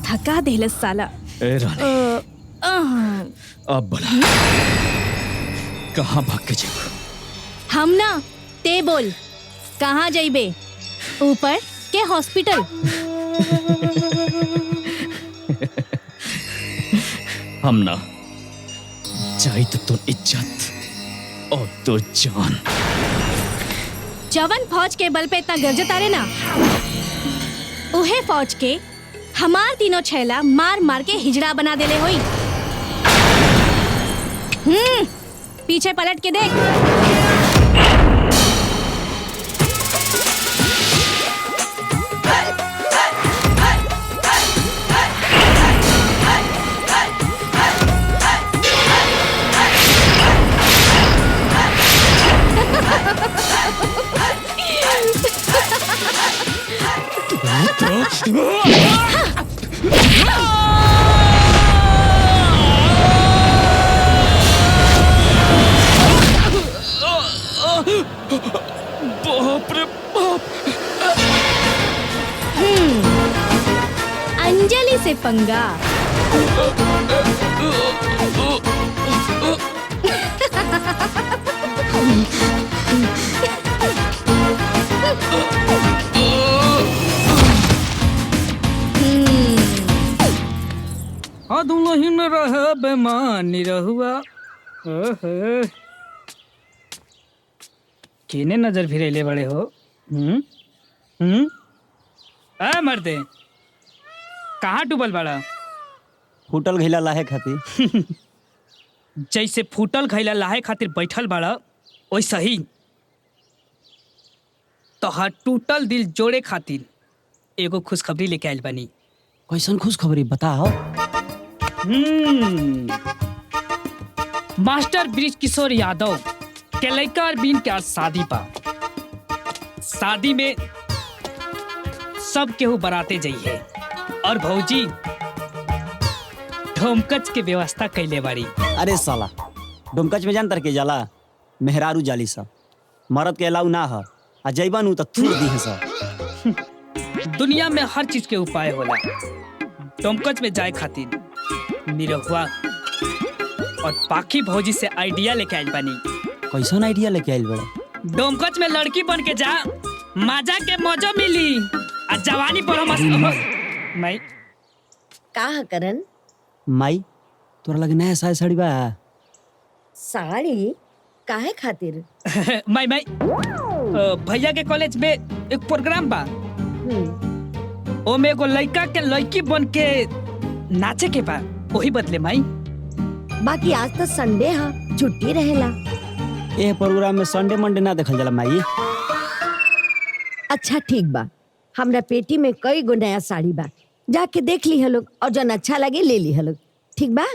थका देहलस साला। ए रानी, अब बोला कहाँ भाग के जाओ? हम ना ते बोल कहाँ जाइबे? ऊपर के हॉस्पिटल? हम ना जाई तो तुम इज्जत और तो जान। जवन फौज के बल पे इतना गरजत आरे ना, उहे फौज के हमार तीनों छैला मार मार के हिजड़ा बना देले होई। पीछे पलट के देख। बाप रे बाप। अंजलि से पंगा। दुल्हन रह बेमानी रहुआ। केने नजर फिरेले बड़े हो? आ मर्दे, कहाँ डूबल बड़ा? फूटल घैला लाहे खातिर। जैसे फूटल घैला लाहे खातिर बैठल बड़ा, वैसा ही तोहर टूटल दिल जोड़े खातिर एगो खुशखबरी लेके आइल बानी। कैसन खुशखबरी बताओ? मास्टर ब्रिज किशोर यादव के लड़का और बीन के आज शादी बा। शादी में सब केहू बराते जाइए और भौजी ढोमकच के व्यवस्था कैले बाड़ी। अरे साला, डोमकच में जान तर के जाला मेहरारू जाली सा, मरद के अलाउ ना है। आ जैबन तो थूर दी है सब। दुनिया में हर चीज के उपाय होला। डोमकच में जाए खातिर निरहुआ और बाकी भौजी से आइडिया लेके आइल बानी। कैसन आइडिया लेके आइल बड़ा? डोमकच में लड़की बन के जा, मजा के मौजो मिली आ जवानी पर हम मैं का करन माई तोरा लगे नया साड़ी बा? साड़ी काहे खातिर? मैं भैया के कॉलेज में एक प्रोग्राम बा, ओमे एगो लड़का के लड़की बन के नाचे के बा, वही बदले माई। बाकी आज तो संडे है, छुट्टी रहेला। ए प्रोग्राम में संडे मंडे ना देखल जाला माई। अच्छा ठीक बा, हमरा पेटी में कई गो नया साड़ी बा, जाके देख ली लोग और जन अच्छा लगे ले ली लोग। ठीक बा?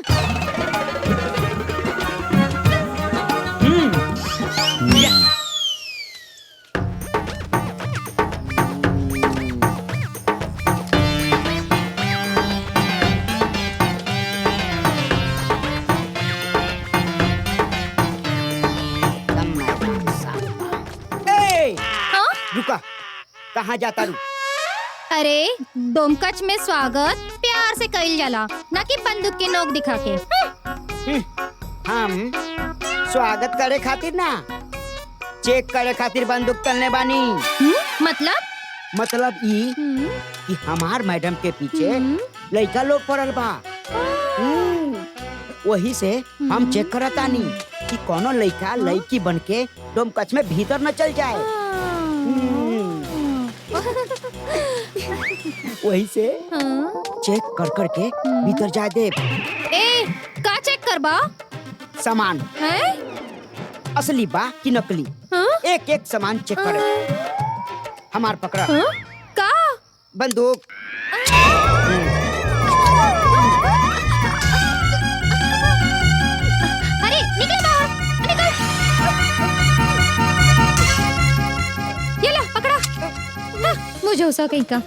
रुका, कहाँ जाता रू? अरे डोमकच में स्वागत प्यार से कइल जाला, ना कि बंदूक के नोक दिखा के। हम स्वागत करे खातिर ना, चेक करे खातिर बंदूक तलने बानी। मतलब ई कि हमार मैडम के पीछे लड़का लोग पड़ल बा। वही से हम चेक करतानी कि कोनो लड़का लड़की बनके डोमकच में भीतर न चल जाए। वही से चेक कर कर के भीतर जाए दे। ए, का चेक करबा? सामान है? असली बा कि नकली? एक एक सामान चेक करे। हमार पकड़ा। का? बंदूक। अरे निकल बाहर, निकल। ये ला पकड़ा। मुझे उसा कहीं का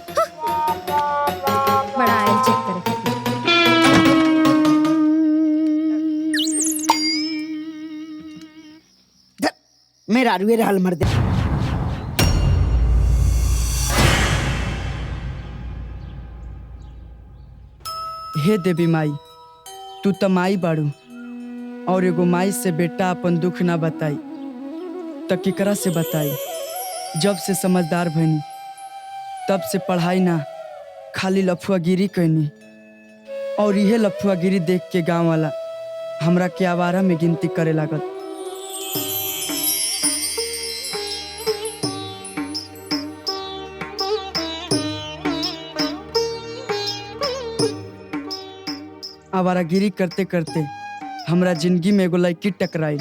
बड़ा आयल चेक करे। मेरा रुए रहल मर दे। हे देवी माई, तू त माई बाड़ू और एगो माई से बेटा अपन दुख ना बताई त केकरा से बताई। जब से समझदार भइनी तब से पढ़ाई ना, खाली लफुआगिरी कैनी और यह लफुआगिरी देख के गांव वाला हमरा के आवारा में गिनती करे लागल। आवारागिरी करते करते हमरा जिंदगी में एगो लड़की टकराई,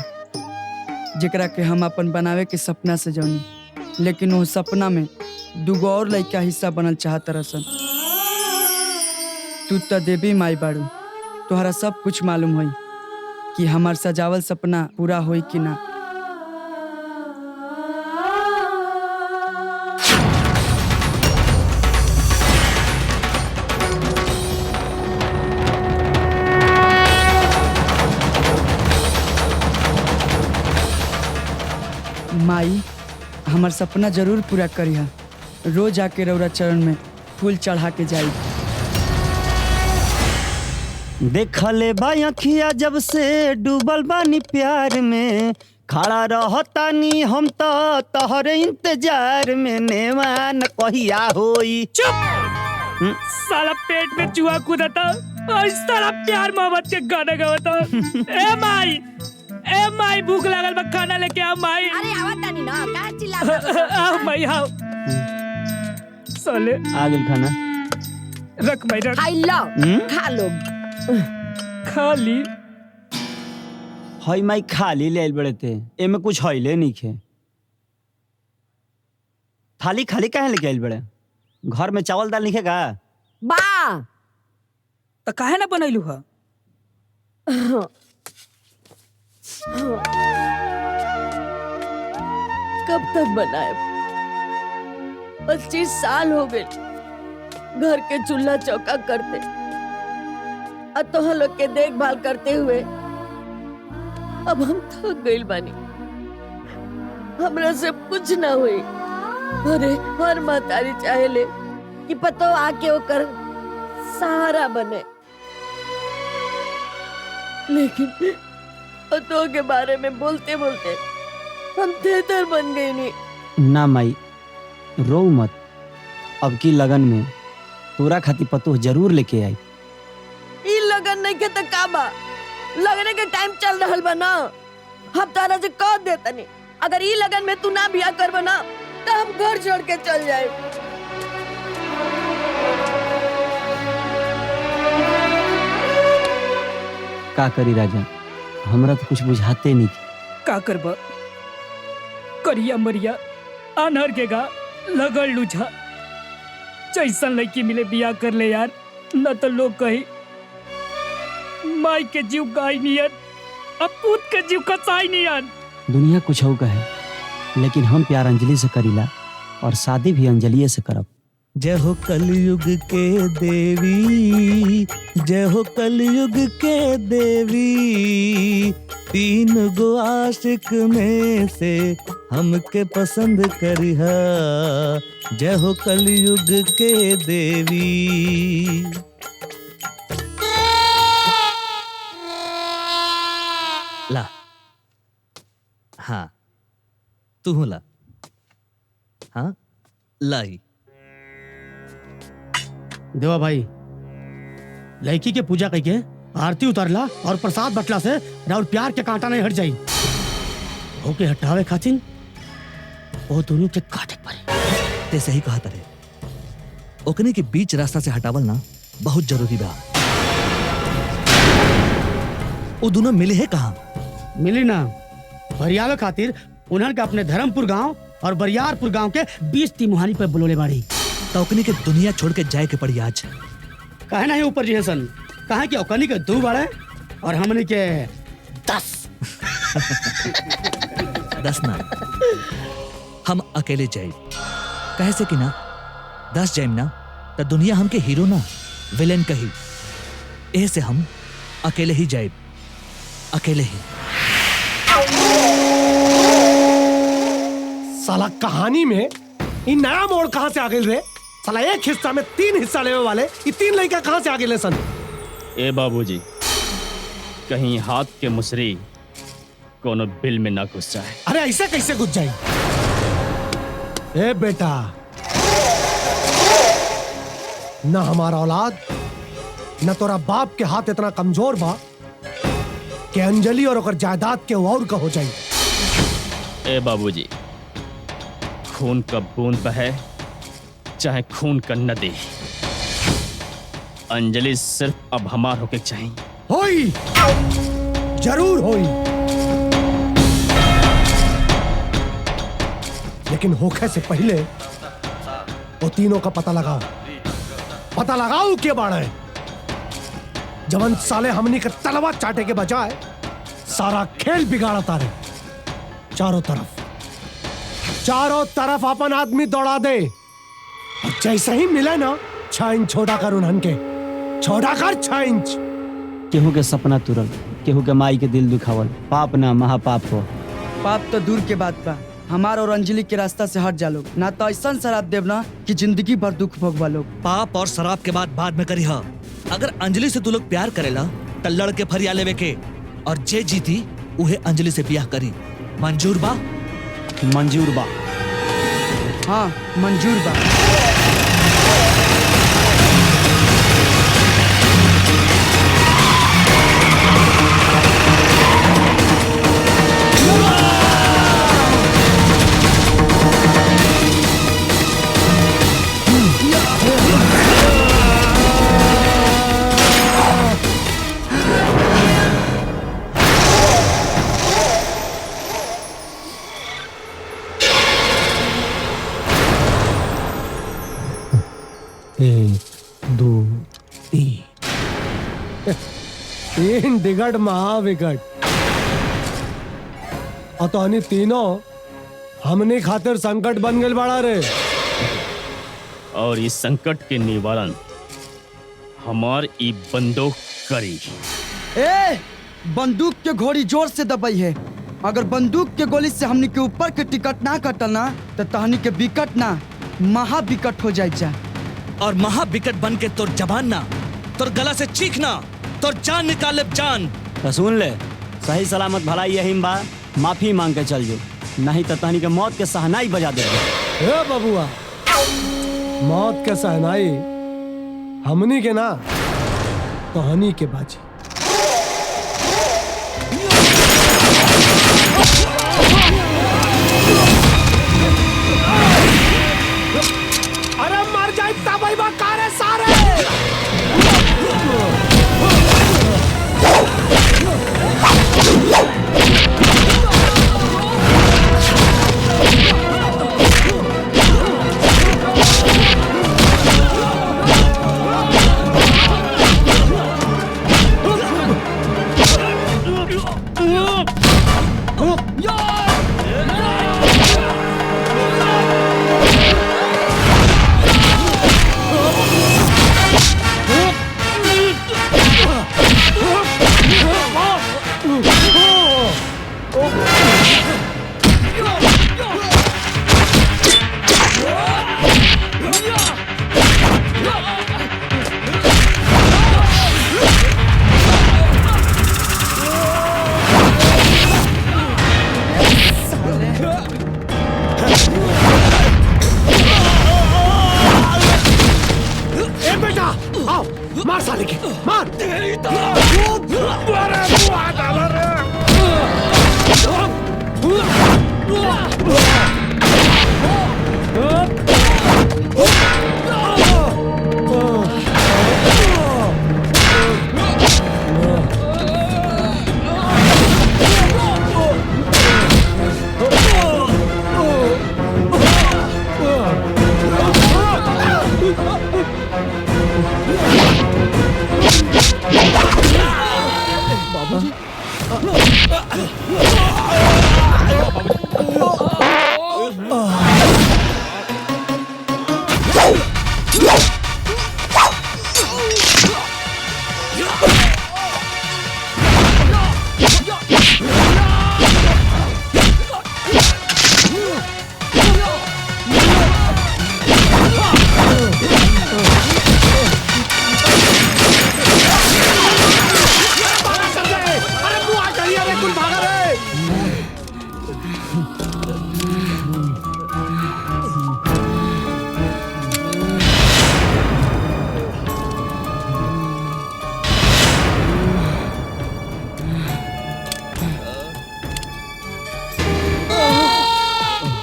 जेकरा के हम अपन बनावे के सपना से जानी, लेकिन वो सपना में दूगो और लड़का हिस्सा बनल चाहत रसन। तू त देवी माई बाड़ू, तोहरा सब कुछ मालूम होई कि हमार सजावल सपना पूरा होई कि ना। माई, हमार सपना जरूर पूरा करिहा। रोज आके रौरा चरण में फूल चढ़ा के जाई। देखले भाई अखिया जब से डूबल बानी प्यार में, खड़ा रहतानी हम तो तोहरे इंतजार में, नेवान कहिया होई। चुप! साला पेट में चूहा कूदता और साला प्यार मोहब्बत के गाना गावता। ए माई भूख लागल बा, खाना लेके आ माई। अरे आवत तानी ना, का चिल्ला? आओ माई आओ। साले आ गेल खाना। रख माई रख। आई लो, खा लो। खा ली। हई माई खाली ले बड़े थे, एमे कुछ हईले नहीं खे। थाली खाली काहे लेके आइल बड़े? घर में चावल दाल नहीं का? बा तो काहे ना बनैलू हा? कब तक बनाए? 25 साल हो गए घर के चूल्हा चौका करते, और तोह लोग के देखभाल करते हुए अब हम थक गइल बानी। हमरा से कुछ ना हुई। अरे हर महतारी चाहे ले कि पतो आके ओकर सहारा बने, लेकिन पतो के बारे में बोलते बोलते हम तेतर बन गए नहीं। ना माई रो मत, अब की लगन में तोरा खातिर पतो जरूर लेके आई। ई लगन नहीं के त का बा? लगने के टाइम चल रहल बा ना। हम तारा से कह देतनी, अगर ई लगन में तू ना बियाह करबा ना तो हम घर छोड़ के चल जाए। का करी राजा, हमरा तो कुछ बुझाते नहीं। का करबा? करिया मरिया अनहर के गा लगल लुझा। जैसन लड़की मिले बियाह कर ले यार, न तो लोग कही माई के जीव गाय नियन, अब पूत के जीव कसाई नियन। दुनिया कुछ हो कहे, लेकिन हम प्यार अंजलि से करीला और शादी भी अंजलि से करब। जय हो कलयुग के देवी, जय हो कलयुग के देवी, तीन गो आशिक में से हमके पसंद करिहा, जय हो कलयुग के देवी। ला, हाँ तू हूँ ला, हाँ लाई। देवा भाई, लड़की के पूजा करके आरती उतारला और प्रसाद बटला से राउर प्यार के कांटा नहीं हट जाई। ओके हटावे खातिर वो दोनों के काटे पड़े। ते सही कहा तरे, ओकने के बीच रास्ता से हटावल ना बहुत जरूरी बा। वो दोनों मिले है कहाँ? मिली ना, बरियावे खातिर उन्हन के अपने धर्मपुर गांव और बरियारपुर गांव के 20 तिमुहानी पे बुलोले बाड़ी। ओकनी के दुनिया छोड़ के जाए के पड़ी आज। कहे नहीं ऊपर जी सन, कहे कि ओकनी के 2 बाड़े और हमने के 10। 10 ना, हम अकेले जाए। कहे से कि ना 10 जाए ना तो दुनिया हमके हीरो ना विलेन कही। ए से हम अकेले ही जाए, अकेले ही। साला कहानी में इन नया मोड़ कहां से आ गए रे? साला एक हिस्सा में 3 हिस्सा लेने वाले ये 3 लड़का कहां से आ गए सन? ए बाबूजी, कहीं हाथ के मुसरी कोनो बिल में ना घुस जाए। अरे ऐसे कैसे घुस जाए? ए बेटा, ना हमारा औलाद न तोरा बाप के हाथ इतना कमजोर बा कि अंजलि और ओकर जायदाद के और का हो जाए। ए बाबूजी, खून का बूंद बहे चाहे खून का नदी, अंजलि सिर्फ अब हमार होके चाहिए। होई, जरूर होई, लेकिन होखे से पहले वो तीनों का पता लगाओ के बाड़े। जवन साले हमनी के तलवा चाटे के बजाय सारा खेल बिगाड़ा तारे। चारों तरफ अपन आदमी दौड़ा दे और जैसे ही मिले ना 6 इंच छोटा कर उन्हन के, छोटा कर 6 इंच। केहू के सपना तुरल, केहू के माई के दिल दुखावल पाप ना महापाप हो। पाप तो दूर के बात बा, हमार और अंजलि के रास्ता से हट जा लोग, ना तो ऐसा शराब देवना कि जिंदगी भर दुख भोगवा लोग। पाप और शराब के बाद में करी हा। अगर अंजलि से तू लोग प्यार करेला तो लड़ के फरिया लेवे के, और जे जीती उहे अंजलि से ब्याह करी। मंजूर बा? मंजूर बा। हाँ मंजूर बा। तीन दिगड़ महाविकट, और तो हनी तीनों हमने खातिर संकट बन गए बड़ा रे। और इस संकट के निवारण हमार ई बंदूक करी। ए, बंदूक के घोड़ी जोर से दबाई है। अगर बंदूक के गोली से हमनी के ऊपर के टिकट ना कटल ना तो तहनी के विकट ना महाविकट हो जाए। और महाविकट बन के तोर जबान ना, तोर गला से चीखना, तोर जान निकाल ले जान। तो सुन ले, सही सलामत भलाई यही बा, माफी मांग के चल जो, नहीं तो तहनी के मौत के सहनाई बजा दे। ए बबुआ, मौत के सहनाई हमनी के ना तो हनी के बाजी। अरे मर जाए तबाई बाकारे सारे। साले के मार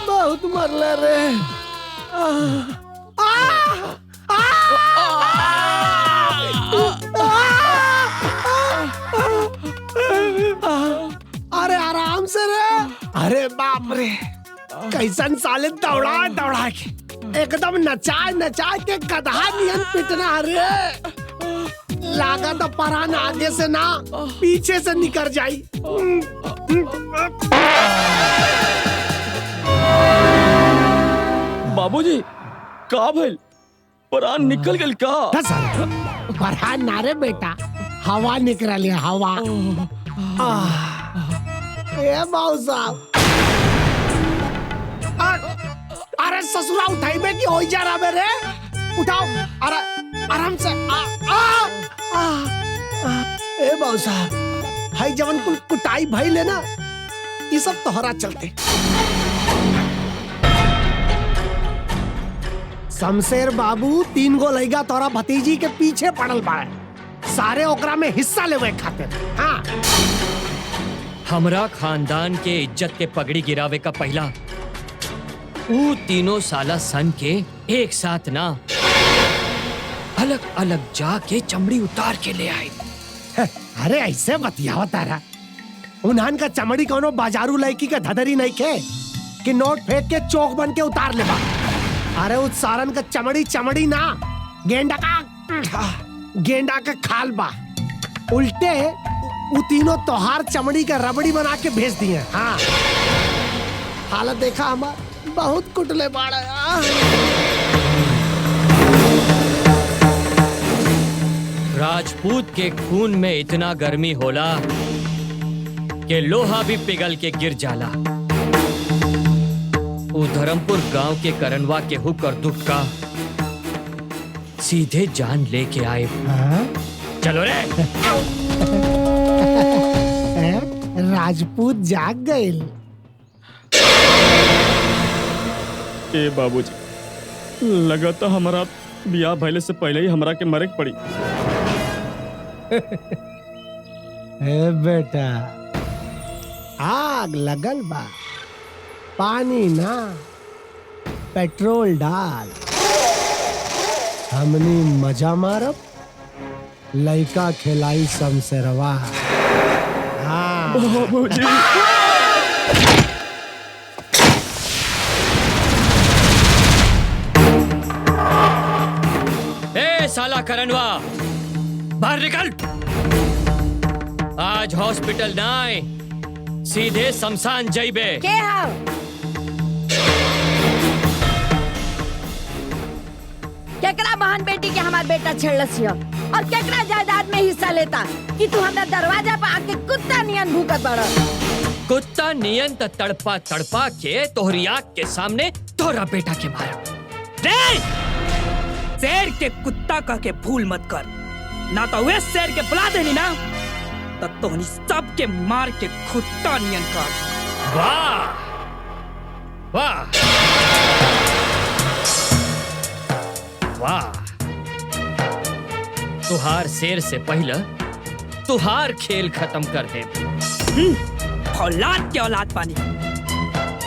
बहुत मरले रे अरे आराम से रे। अरे बाप रे कैसन साले दौड़ा दौड़ा के एकदम नचा के गधा नियन पिटना रे। लागा तो परान आगे से ना पीछे से निकल जाई। बाबूजी का भइल? परान निकल गल का? परान ना रे बेटा, हवा निकल लिया हवा। ए बाबू साहब अरे ससुरा उठाई में की हो जा रहा मेरे। उठाओ अरे आराम से ए बाबू साहब हाई जवन कुल कुटाई भाई लेना ये सब तोहरा चलते। शमशेर बाबू 3 गो लइका तोरा भतीजी के पीछे पड़ल बाड़े। सारे ओकरा में हिस्सा लेवे खातिर। हाँ हमरा खानदान के इज्जत के पगड़ी गिरावे का पहला वो तीनों साला सन के एक साथ ना अलग अलग जाके चमड़ी उतार के ले आए। अरे ऐसे बतियावा तारा उन्हान का चमड़ी कोनो बाजारू लड़की का धदरी नहीं खे कि नोट फेंक के चौक बन के उतार ले बा। अरे उस सारन का चमड़ी ना गेंडा का खाल बा। उल्टे वो तीनों तोहार चमड़ी का रबड़ी बना के भेज दिए। हाँ हालत देखा हमार बहुत कुटले बाड़ा। राजपूत के खून में इतना गर्मी होला कि लोहा भी पिघल के गिर जाला। वो धर्मपुर गांव के करनवा के हुक और दुख का सीधे जान लेके आए। चलो रे। राजपूत जाग गए। ए बाबूजी लगा तो हमारा बियाह भइले से पहले ही हमरा के मरे के पड़ी। ए बेटा आग लगल बा, पानी ना पेट्रोल डाल। हमनी मजा मारब, लइका खिलाई शमशेरवा। हाँ बाबूजी ए साला करनवा बाहर निकल। आज हॉस्पिटल ना आए, सीधे शमशान जाइबे। के हाउ? केकरा बहन बेटी के हमार बेटा छेड़लसिया और केकरा जायदाद में हिस्सा लेता कि तू हमरा दरवाजा पर आके कुत्ता नियन भूकत बड़ा। कुत्ता नियन त तड़पा तड़पा के तोहरी आँख के सामने तोहरा बेटा के मारा। शेर के कुत्ता कह के भूल मत कर, ना तो वे शेर के बुला देनी ना तो तोहनी सब के मार के कुत्ता नियन कर। वाह वाह वाह, तुहार शेर से पहले तुहार खेल खत्म कर दे। औलाद के औलाद पानी,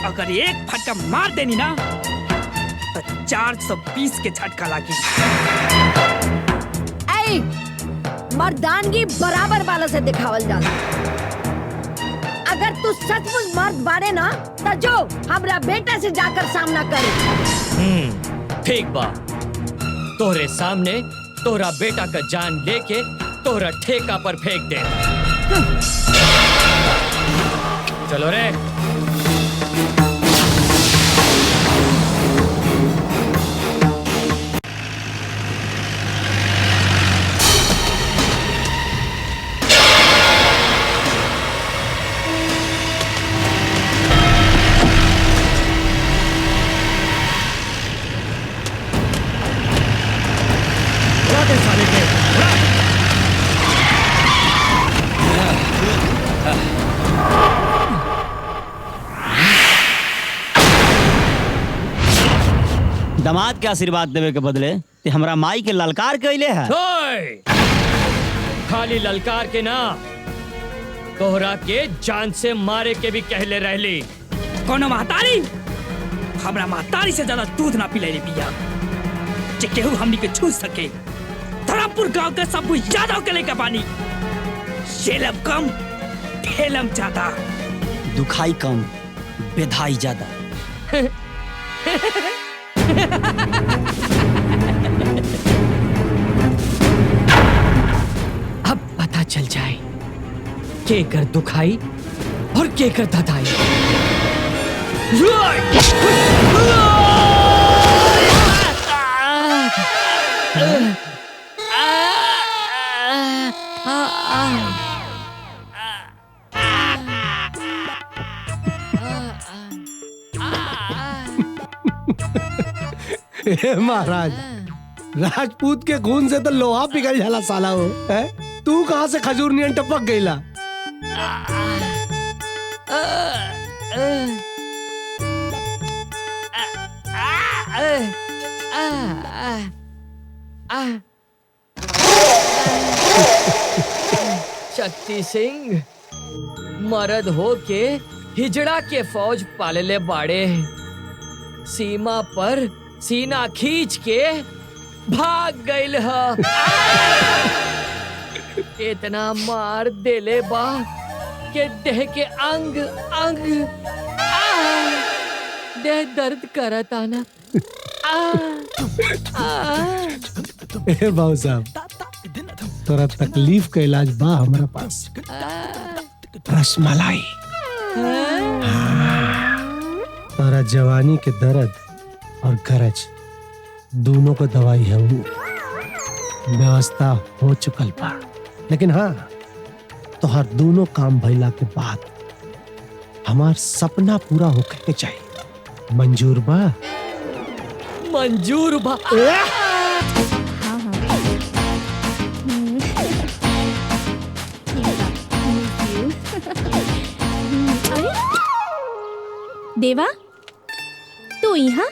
अगर एक फटका मार देनी ना तो 420 के झटका लागी। ऐ मर्दानगी बराबर वाला से दिखावल जाला। अगर तू सचमुच मर्द बाड़े ना तो जो हमरा बेटा से जाकर सामना करे। ठीक बा, तोहरे सामने तोहरा बेटा का जान लेके तोहरा ठेका पर फेंक दे। चलो रे। दामाद के आशीर्वाद देवे के बदले ते हमरा माई के ललकार कैले है। खाली ललकार के ना, तोहरा के जान से मारे के भी कहले रहली। कोनो महतारी हमरा महतारी से ज्यादा दूध ना पिले पिया जे केहू हमनी के छू सके। धरमपुर गांव के सब यादव के लेके पानी, शेलम कम ठेलम ज्यादा, दुखाई कम बेधाई ज्यादा। अब पता चल जाए के कर दुखाई और के कर धधाई। हे महाराज, राजपूत के खून से तो लोहा पिघल जाला साला हो। है तू कहाँ से खजूर नियन टपक गईला? शक्ति सिंह मर्द हो के हिजड़ा के फौज पाले बाड़े, सीमा पर सीना खींच के भाग गइल ह। इतना मार देले बा के देह के अंग अंग देह दर्द करता ना। ए बाबू साहब, तोरा तकलीफ का इलाज बा हमारा पास। रसमलाई। तोरा जवानी के दर्द और गरज दोनों को दवाई है, वो व्यवस्था हो चुकल बा। लेकिन हाँ, तो हर दोनों काम भइला के बाद हमार सपना पूरा होके के चाहिए। मंजूर बा? मंजूर बा। देवा, तू यहाँ?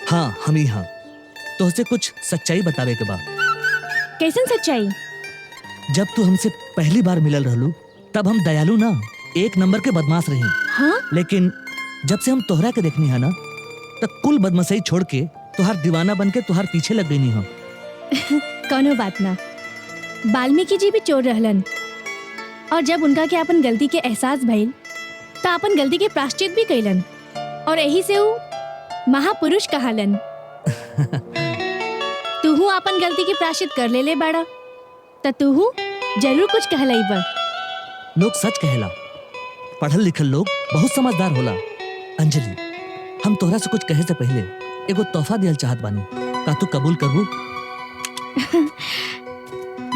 हाँ, हम यहाँ। तो उसे कुछ सच्चाई बतावे के बा। कैसन सच्चाई? जब तू हमसे पहली बार मिलल रहलू तब हम दयालु ना, एक नंबर के बदमाश रही। हाँ? लेकिन जब से हम तोहरा के देखनी है ना, तब कुल बदमाशी छोड़ के तुहार दीवाना बन के तुहार पीछे लग गई हम। कोनो बात ना, वाल्मीकि जी भी चोर रहलन, और जब उनका के अपन गलती के एहसास भइल तो अपन गलती के प्रायश्चित भी कैलन, और यही से वो महापुरुष कहालन। तूहू अपन गलती के प्रायश्चित कर ले बाड़ा, तो तूहू जरूर कुछ कहलाई बा। लोग सच कहेला, पढ़ल लिखल लोग बहुत समझदार होला। अंजलि, हम तोहरा से कुछ कहे से पहले एगो तोहफा दियल चाहत बानी, का तू कबूल करबू?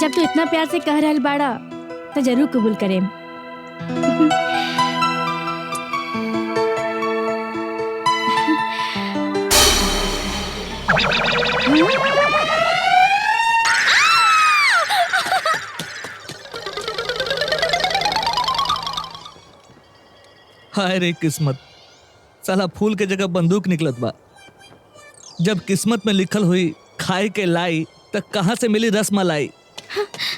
जब तू इतना प्यार से कह रहल बाड़ा तो जरूर कबूल करेम। हाय रे किस्मत, साला फूल के जगह बंदूक निकलत बा। जब किस्मत में लिखल हुई खाए के लाई, तब कहाँ से मिली रसमलाई।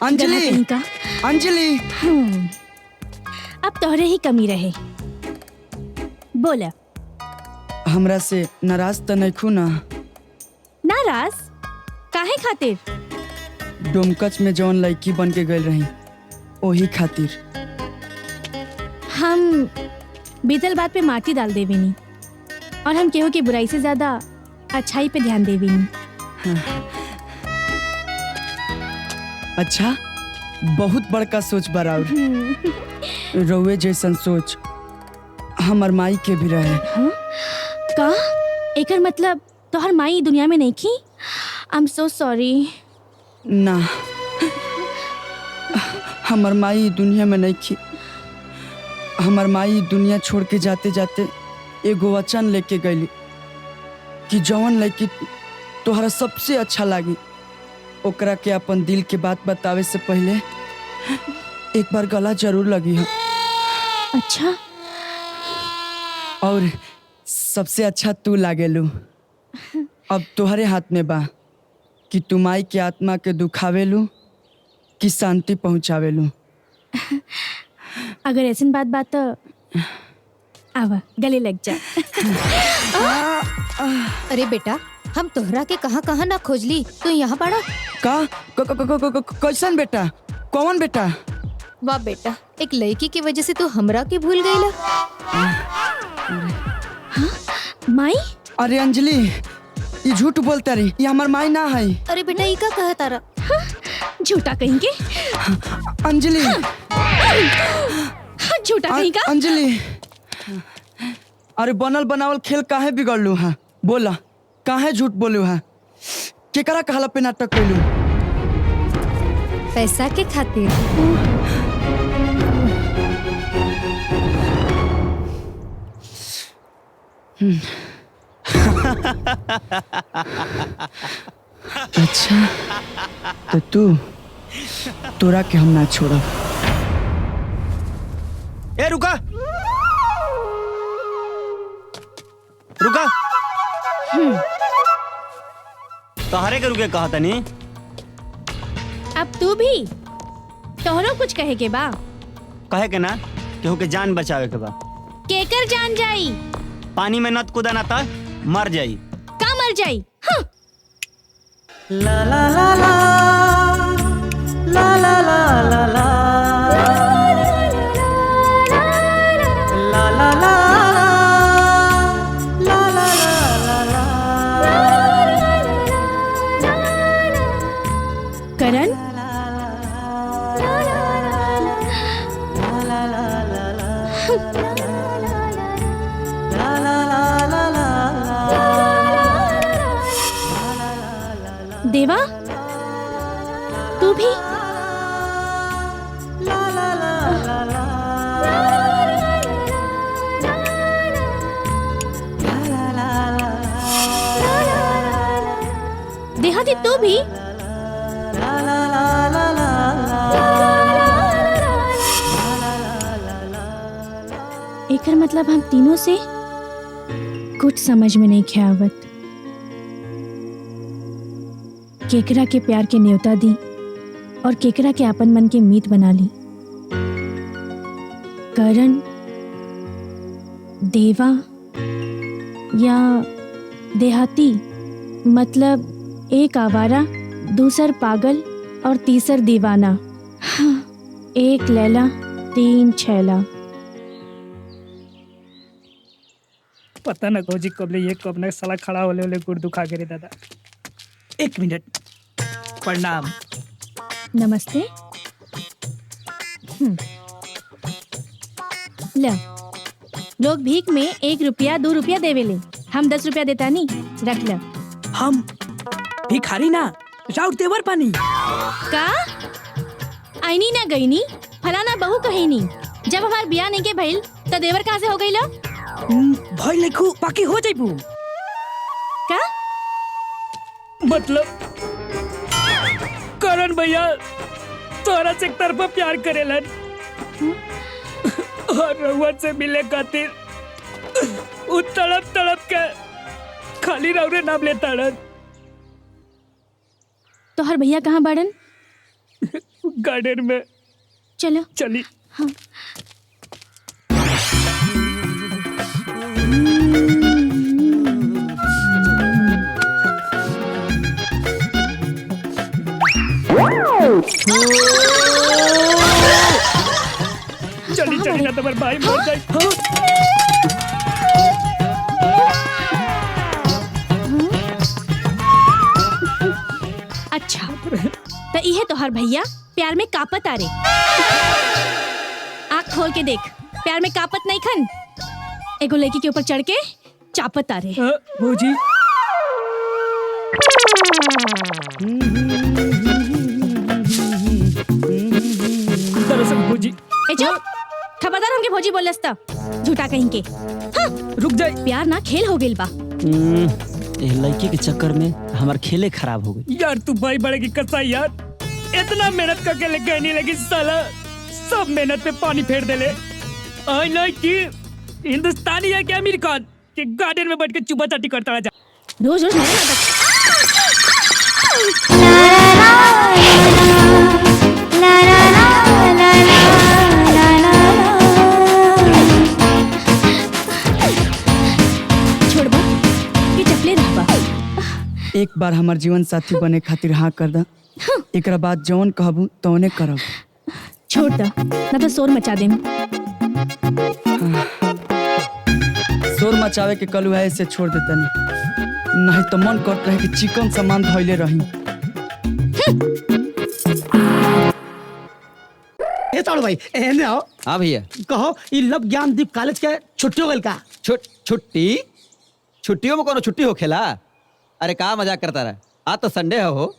अंजलि कहीं का अंजलि अब तोहरे ही कमी रहे। बोला। हमरा से नाराज तो नहीं खू ना? नाराज काहे खातिर? डोमकच में जौन लड़की बन के गई रही वही खातिर। हम बीतल बात पे माटी डाल देवेनी और हम केहू की बुराई से ज्यादा अच्छाई पे ध्यान देवेनी। अच्छा, बहुत बड़का सोच बराबर। रउए जैसन सोच हमर माई के भी रहे। हाँ? का एकर मतलब तोहर माई दुनिया में नहीं थी? आई एम सो सॉरी। ना, हमर माई दुनिया में नहीं थी। हमर माई दुनिया छोड़ के जाते जाते एगो वचन लेके गई कि जौन लड़की तोहरा सबसे अच्छा लागी ओकरा के अपन दिल के बात बतावे से पहले एक बार गला जरूर लगी है। अच्छा। और सबसे अच्छा तू लागेलू। अब तुम्हारे हाथ में बा कि तू माई के आत्मा के दुखावेलू कि शांति पहुंचावेलू। अगर ऐसी बात तो आवा गले लग जा। अरे बेटा, हम तोहरा के कहाँ कहाँ ना खोजली, तू यहाँ पड़ा कैसन बेटा? कौन बेटा? वाह बेटा, एक लड़की की वजह से तू हमरा के भूल गईला। माई? अरे अंजलि, ये झूठ बोलता रही, ये हमार माई ना है। अरे बेटा, ये का कहा तारा? झूठा कहेंगे। अंजलि, झूठा कहीं का? अंजलि, अरे बनल बनावल खेल काहे बिगड़लू है? बोला, काहे झूठ बोलू है? केकरा कहला पे नाटक कैलू? पैसा के खातिर। अच्छा, तो तोरा के हम ना छोड़ब। ए रुका रुका। तोहरे के रुके कहा तनी। अब तू भी तोहरो कुछ कहे के बा? कहे के ना, केहू के जान बचावे के बा। केकर जान जाई? पानी में नत कूदा ना ता मर जाई। का मर जाई? हाँ। ला ला ला ला ला ला ला ला ला करण, देवा, तू भी? देहाती, तू भी? एकर मतलब हम तीनों से कुछ समझ में नहीं ख्यावत। केकरा के प्यार के न्योता दी और केकरा के अपन मन के मीत बना ली। करण, देवा या देहाती, मतलब एक आवारा, दूसर पागल और तीसर दीवाना। एक लैला, तीन छैला। पता ना खोजी कब ले ये कब ना साला खड़ा होले होले गुड़ दुखा गिरे दादा। एक मिनट। प्रणाम। नमस्ते। ला, लोग भीख में 1 रुपया 2 रुपया देवेले, हम 10 रुपया देता नहीं, रख ला। हम भिखारी ना, राउत देवर पानी। का? आईनी ना गईनी, फलाना बहू कहीनी। जब हमार बियाह नहीं के भइल तो देवर कहाँ से हो गई ला? भय लेखू बाकी हो जाइबू। का? मतलब करण भैया तोरा से एक तरफा प्यार करेलन और रउआ से मिले खातिर उ तड़प तड़प के खाली रउरे नाम लेता रन। तोहर भैया कहाँ बाड़न? गार्डन में। चलो चली। हाँ। चली चली ना तुम्हारे भाई मर जाए। हाँ? अच्छा तो इहे तोहर भैया प्यार में कापत आ रे। आँख खोल के देख, प्यार में कापत नहीं खन, एगो लड़की के ऊपर चढ़ के चापत आ रे। भौजी भौजी ए चुप, खबरदार हमके भौजी बोलस त झूठा कहीं के। हाँ, रुक जाए। प्यार ना खेल हो गेल बा। ये लड़की के चक्कर में हमार खेले खराब हो गई। यार तू भाई बड़े की कसा यार, इतना मेहनत करके लेके नहीं लगी साला, सब मेहनत पे पानी फेर दे ले। आई नहीं कि हिंदुस्तानी है क्या अमेरिकन कि गार्डन में बैठ के चुपा चाटी करता रहा जा। रोज रोज मेरे नाटक। छोड़बा कि चपले रहबा। एक बार हमार जीवन साथी बने खातिर हाँ कर दा, एकरा बाद जौन कहबू तौने करब। छोड़ दा, ना तो शोर मचा देम। शोर मचावे के कलू है से छोड़ देता नहीं तो मन करता है कि चिकन सामान धोइले रही। ए ताड़ू भाई एने आओ। हाँ भैया कहो ई लव ज्ञानदीप कॉलेज के छुट्टी हो गइल का? छुट्टी? छुट्टियों में कोनो छुट्टी हो खेला? अरे का मजाक करता रहा, आज तो संडे है हो।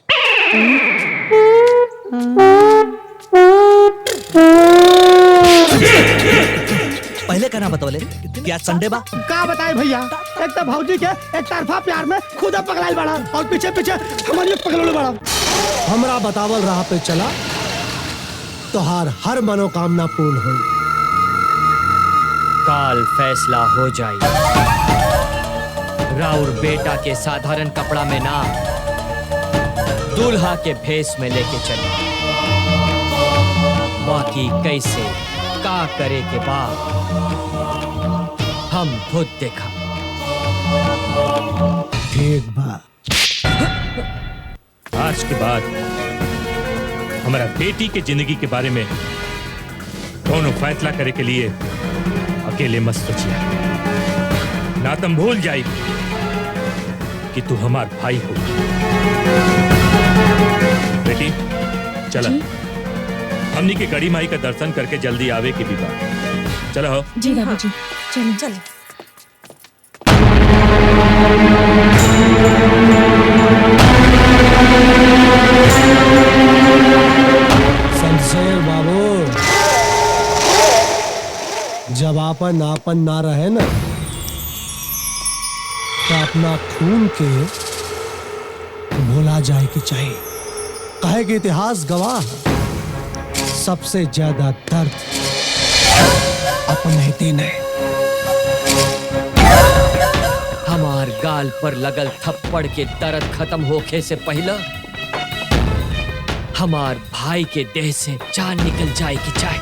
पहले कहना बतौले क्या संडे बा? का बताए भैया, एक तो भौजी के एक तरफा प्यार में खुद पगलाइल बड़ा और पीछे पीछे हमारी पगलोले बड़ा। हमरा बतावल राह पे चला तो हर मनोकामना पूर्ण हो। काल फैसला हो जाए। राउर बेटा के साधारण कपड़ा में ना, दूल्हा के भेष में लेके चले। बाकी कैसे का करे के बाद हम खुद देखा। ठीक बा। आज के बाद हमारा बेटी के जिंदगी के बारे में दोनों फैसला करे के लिए अकेले मत सोचिए, ना तुम भूल जाए कि तू हमार भाई हो। बेटी चला, हमनी के गड़ी माई का दर्शन करके जल्दी आवे की भी बात। चलो हो। जी बाबूजी, चलो चलो। शमशेर बाबू, जब आपन आपन ना रहे ना तो अपना खून के भूला जाए कि चाहिए। कहे कि इतिहास गवाह है, सबसे ज्यादा दर्द अपने दिन है। हमार गाल पर लगल थप्पड़ के दर्द खत्म होखे से पहला हमार भाई के देह से जान निकल जाए की चाहे।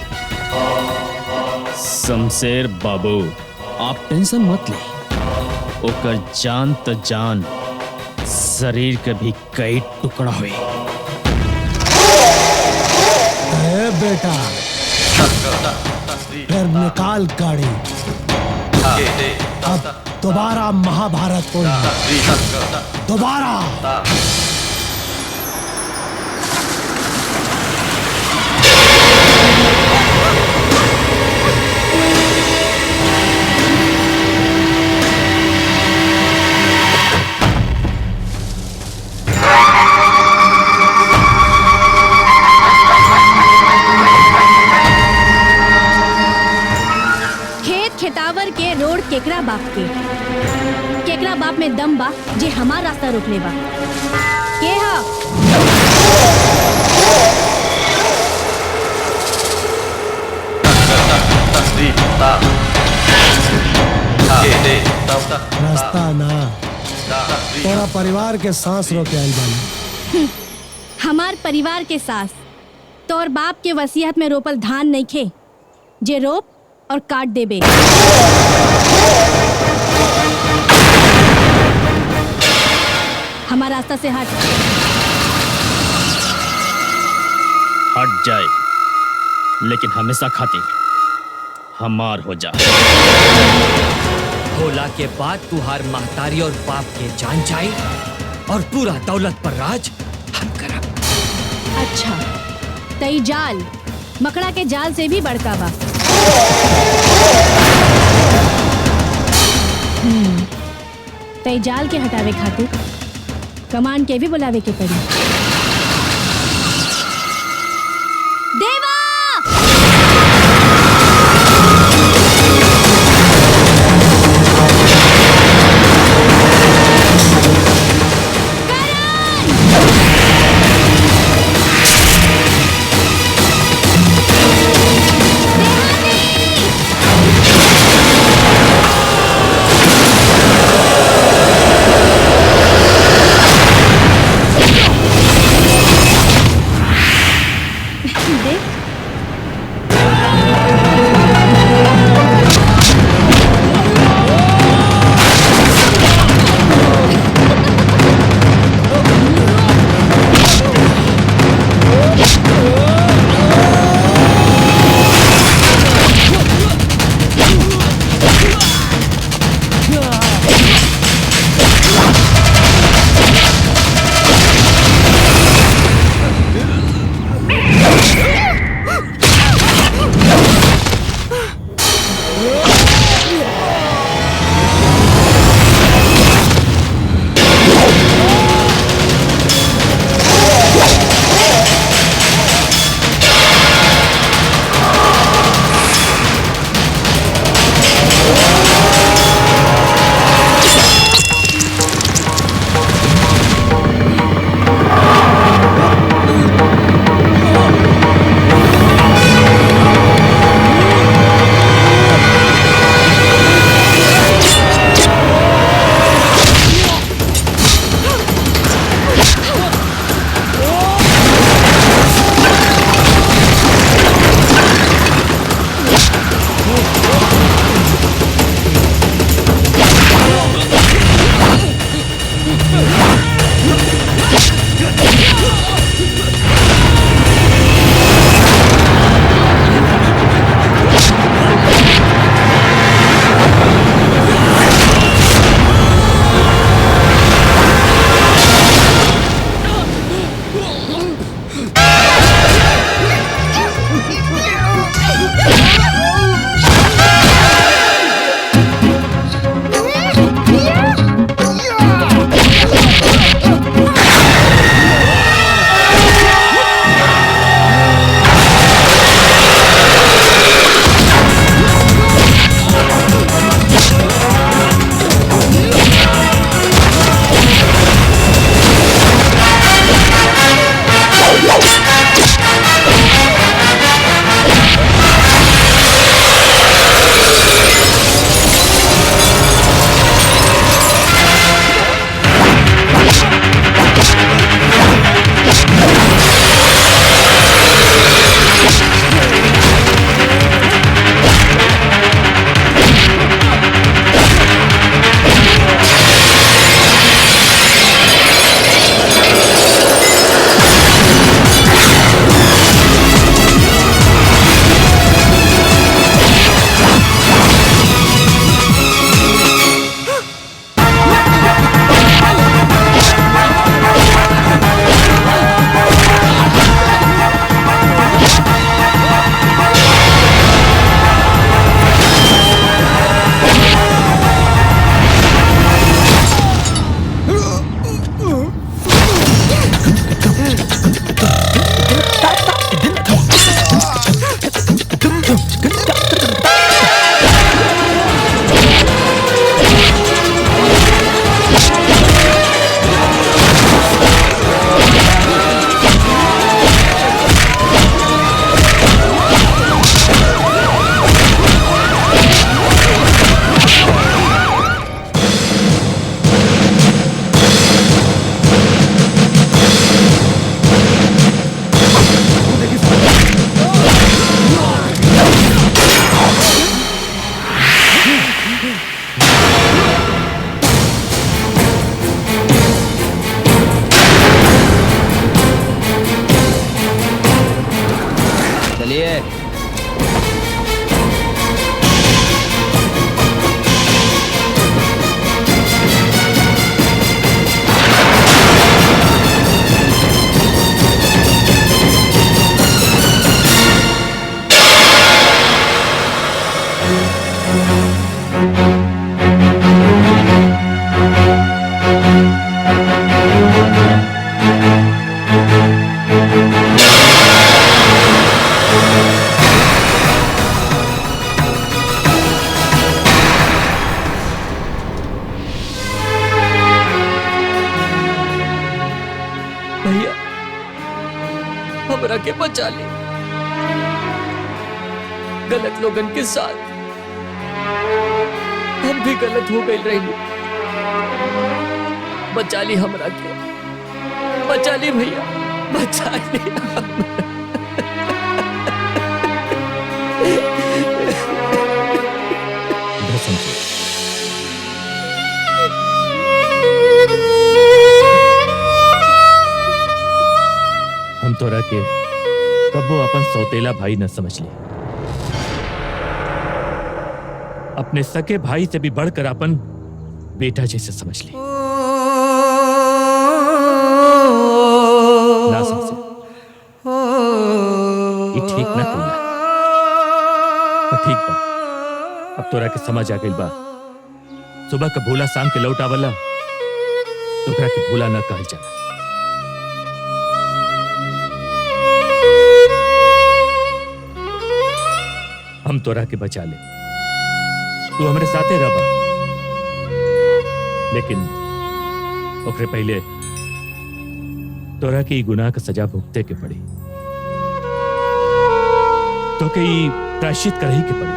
शमशेर बाबू, आप टेंशन मत ले, ओकर जान तो जान, शरीर के भी कई टुकड़ा हुए। बेटा फिर निकाल गाड़ी, अब दोबारा महाभारत बोलना, दोबारा। खेतावर के रोड केकरा बाप के, केकरा बाप में दम बा जे हमार रास्ता रोक ले बा। के हा? रास्ता ना, तोरा परिवार के सांस रोके आइल बानी। हमार परिवार के सास तोर बाप के वसीयत में रोपल धान नहीं खे जे रोप और काट देबे। हमारा रास्ता से हट। हट जाए, लेकिन हमेशा खातिर हमार हो जा। होला के बाद तुहार महतारी और बाप के जान जाए और पूरा दौलत पर राज हम करब। अच्छा, तई जाल मकड़ा के जाल से भी बड़का बा। तई जाल के हटावे खातिर कमान के भी बुलावे के पड़ी। देवा! हमरा के बचा ले। गलत लोगन के साथ हम भी गलत हो गई रही। बचा ली हमरा के, बचा ली भैया, बचा ली। हम तोरा के कबो अपन सौतेला भाई न समझ ले। अपने सके भाई से भी बढ़कर अपन बेटा जैसे समझ ले। ना समझे ये ठीक ना कइला। पर ठीक बा, अब तोरा के समझ आ गइल बा। सुबह का भूला शाम के लौट आवला, तोरा के भूला ना कहल जाला। हम तोरा के बचा ले, तू हमारे साथे रह। लेकिन ओकरे पहले तोरा के ई गुनाह का सजा भुगते के पड़ी, तो के ई प्रायश्चित करही के पड़ी।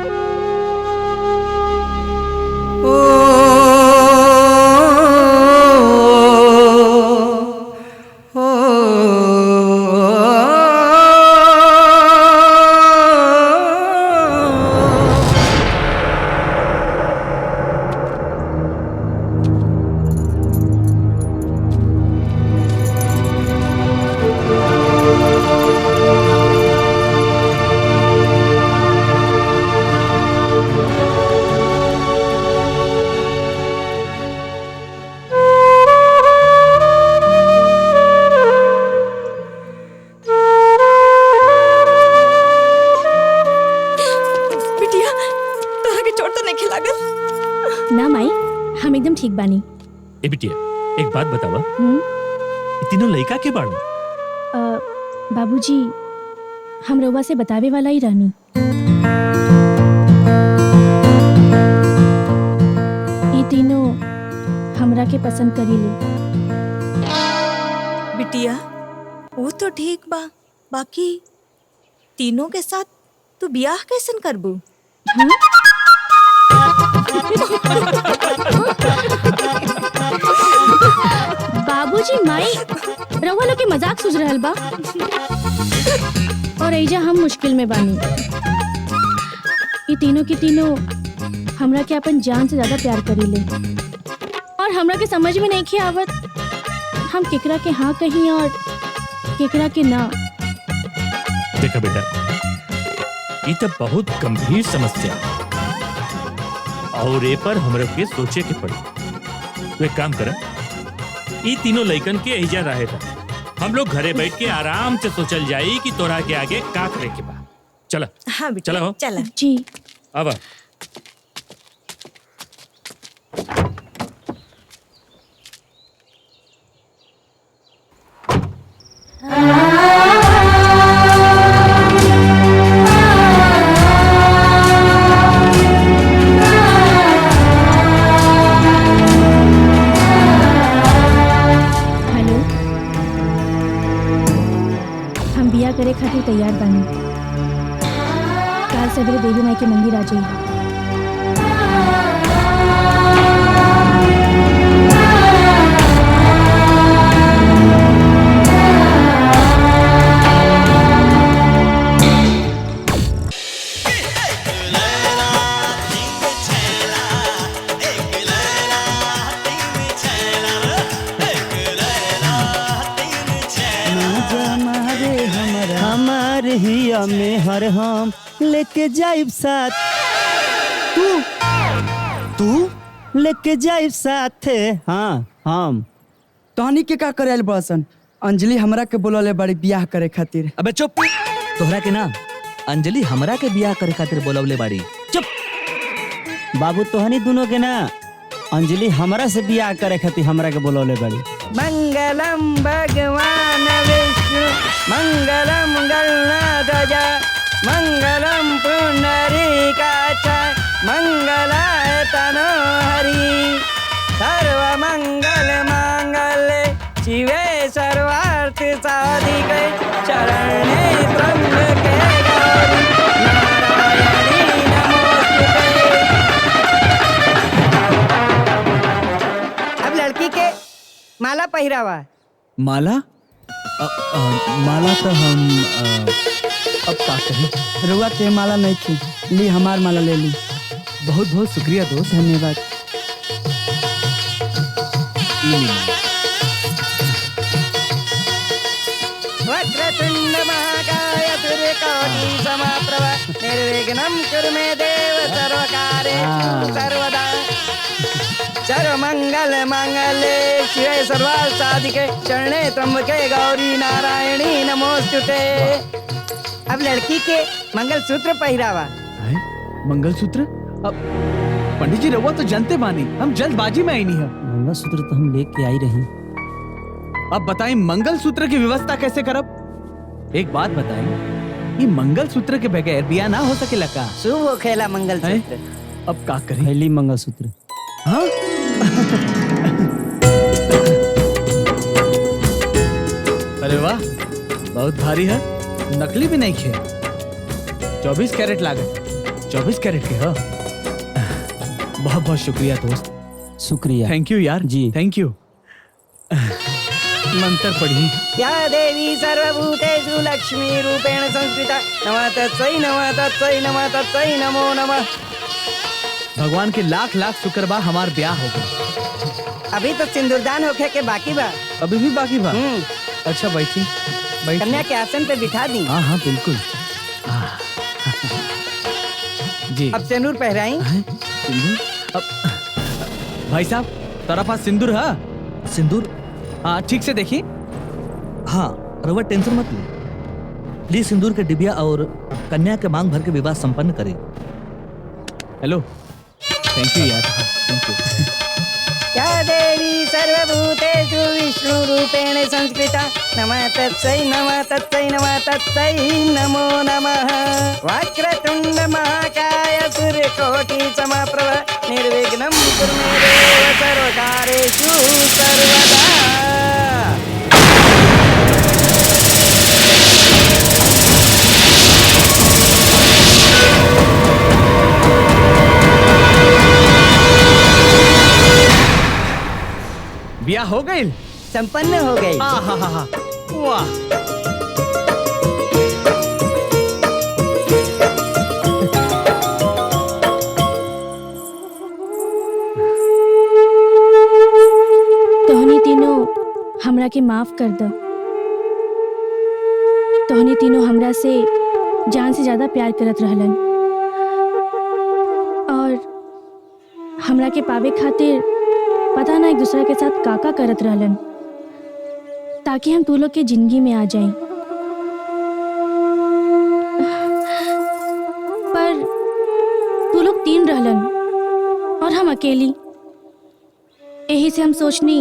ना माई, हम एकदम ठीक बानी। ए बिटिया, एक बात बतावा, ये तीनों लड़का के बाड़ू? बाबूजी, हम रउआ से बतावे वाला ही रहनी। ये तीनों हमरा के पसंद करीले। बिटिया, वो तो ठीक बा, बाकी तीनों के साथ तू ब्याह कैसन करबू? बाबूजी, माई रउआ लोग के मजाक सूझ रहल बा और ऐजा हम मुश्किल में बानी। ये तीनों की तीनों हमरा के अपन जान से ज्यादा प्यार करीले और हमरा के समझ में नहीं आवत हम केकरा के हाँ कहीं और केकरा के ना। देखा बेटा, ये तो बहुत गंभीर समस्या है और ए पर हमरा के सोचे के पड़ी। तो एक काम कर, ये तीनों लइकन के एजा रहे था, हम लोग घरे बैठ के आराम से सोचल जाई कि तोरा के आगे का करे के बा। चला। हाँ बेटा, चला हो। चला। जी। आवा। करे खातिर तैयार बानी। काल सवेरे देवी माई के मंदिर आ जाइए। हिया में हर हम लेके जाइब साथ, तू लेके जाइब साथे। हाँ हम तहनी के का करे बसन? अंजलि हमरा के बोलले बड़ी ब्याह करे खातिर। अबे चुप, तोहरा के ना अंजलि हमरा के ब्याह करे खातिर बोलवले बाड़ी। चुप बाबू, तोहनी दोनों के ना अंजलि हमरा से ब्याह करे खातिर हमरा के बोलवले बड़ी। मंगलम भगवान विष्णु मंगलम गरुड़ध्वज मंगलम पुंडरीकाक्ष मंगलाय तनोहरि सर्व मंगल मांगल्ये शिवे सर्वार्थ साधिके शरण्ये माला पहिरावा। माला माला तो हम अब का करें। रुआ के माला नहीं थी, ली हमार माला ले ली। बहुत बहुत शुक्रिया दोस्त। धन्यवाद। वक्रतुंड महाकाय सूर्यकोटि समप्रभ निर्विघ्नं कुरु मे देव सर्वकार्येषु सर्वदा। सर्वमंगल मांगल्ये शिवे सर्वार्थ साधिके शरणे त्र्यंबके गौरी नारायणी नमोस्तुते। अब लड़की के मंगलसूत्र पहिरावा। मंगलसूत्र? अब पंडित जी रहुआ तो जानते बानी हम जल्दबाजी में आई नहीं है। मंगलसूत्र तो हम लेके आई रही। अब बताएं मंगलसूत्र की व्यवस्था कैसे करब? एक बात बताएं, ये मंगलसूत्र के बगैर बिया ना हो सकेला का? शुभ हो खेला मंगलसूत्र। अब का करें? पहली मंगलसूत्र। हाँ? अरे वाह, बहुत भारी है, नकली भी नहीं खे। 24 कैरेट लागत। 24 कैरेट के हो। बहुत बहुत शुक्रिया दोस्त। शुक्रिया। थैंक यू यार जी, थैंक यू। मंत्र पढ़ी। या देवी सर्वभूतेषु लक्ष्मी रूपेण संस्कृता नमः तत्सै नमः तत्सै नमः तत्सै नमो नमः। भगवान के लाख लाख शुक्र बा हमार ब्याह हो गया। अभी तो सिंदूरदान होके के बाकी बा। अभी भी बाकी बा? अच्छा बैठी। कन्या के आसन पे बिठा दी। हाँ हाँ बिल्कुल। जी। अब सिंदूर पहराई। सिंदूर? अब भाई साहब तेरा पास सिंदूर है? सिंदूर? हाँ ठीक से देखिए। हाँ रवा टेंशन मत ली। ली सिंदूर के डिबिया और कन्या के मांग भर के विवाह संपन्न करें। हेलो, थैंक यू यार, थैंक यू। या देवी सर्वभूतेषु विष्णु रूपेण संस्कृता नमः तत्सै नमः तत्सै नमः तत्सै नमो नमः। वक्रतुंड महाकाय सूर्यकोटि समप्रभ निर्विघ्नं कुरु मे देव सर्वकार्येषु सर्वदा। ब्याह हो गई? संपन्न हो गई। हाँ। वाह। तोहनी तीनों हमरा के माफ कर दो। तोहनी तीनों हमरा से जान से ज्यादा प्यार करत रहलन और हमरा के पावे खातिर पता ना एक दूसरे के साथ काका करत रहलन ताकि हम तू लोग के जिंदगी में आ जाएं। पर तू लोग 3 रहलन और हम अकेली। यही से हम सोचनी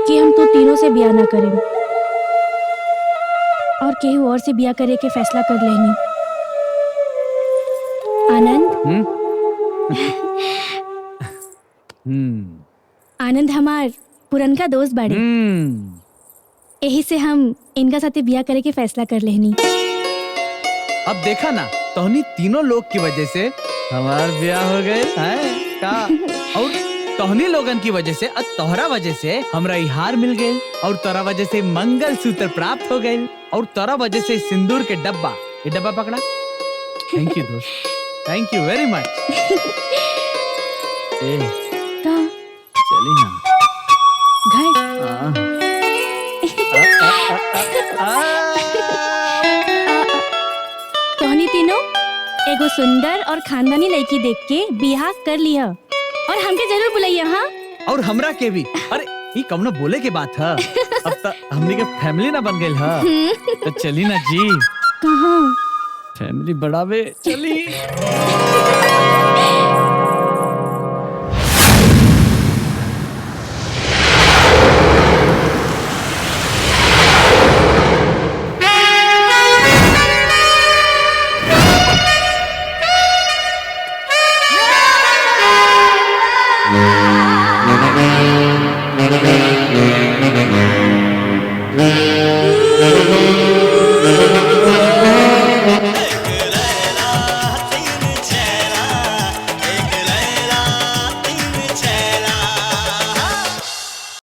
कि हम तो तीनों से ब्याह ना करें और केहू और से ब्याह करे के फैसला कर लेनी। आनंद आनंद हमार पुरनका दोस्त बाड़े। यही से हम इनका साथे ब्याह करे के फैसला कर लेनी। अब देखा ना, तोहनी तीनों लोग की वजह से हमार ब्याह हो गए हैं का? और तोहनी लोगन की वजह से और तोहरा वजह से हमरा ई हार मिल गए और तोरा वजह से मंगलसूत्र प्राप्त हो गए और तोरा वजह से सिंदूर के डब्बा, ये डब्बा पकड़ा। थैंक यू दोस्त, थैंक यू वेरी मच। चली ना घर। तोहनी तीनों एगो सुंदर और खानदानी लड़की देख के बियाह कर लिया और हमके जरूर बुलाइया। हाँ, और हमरा के भी। अरे ये कम ना बोले के बात है। अब तक हमने के फैमिली ना बन गई है तो चली ना जी। कहाँ? फैमिली बढ़ावे चली।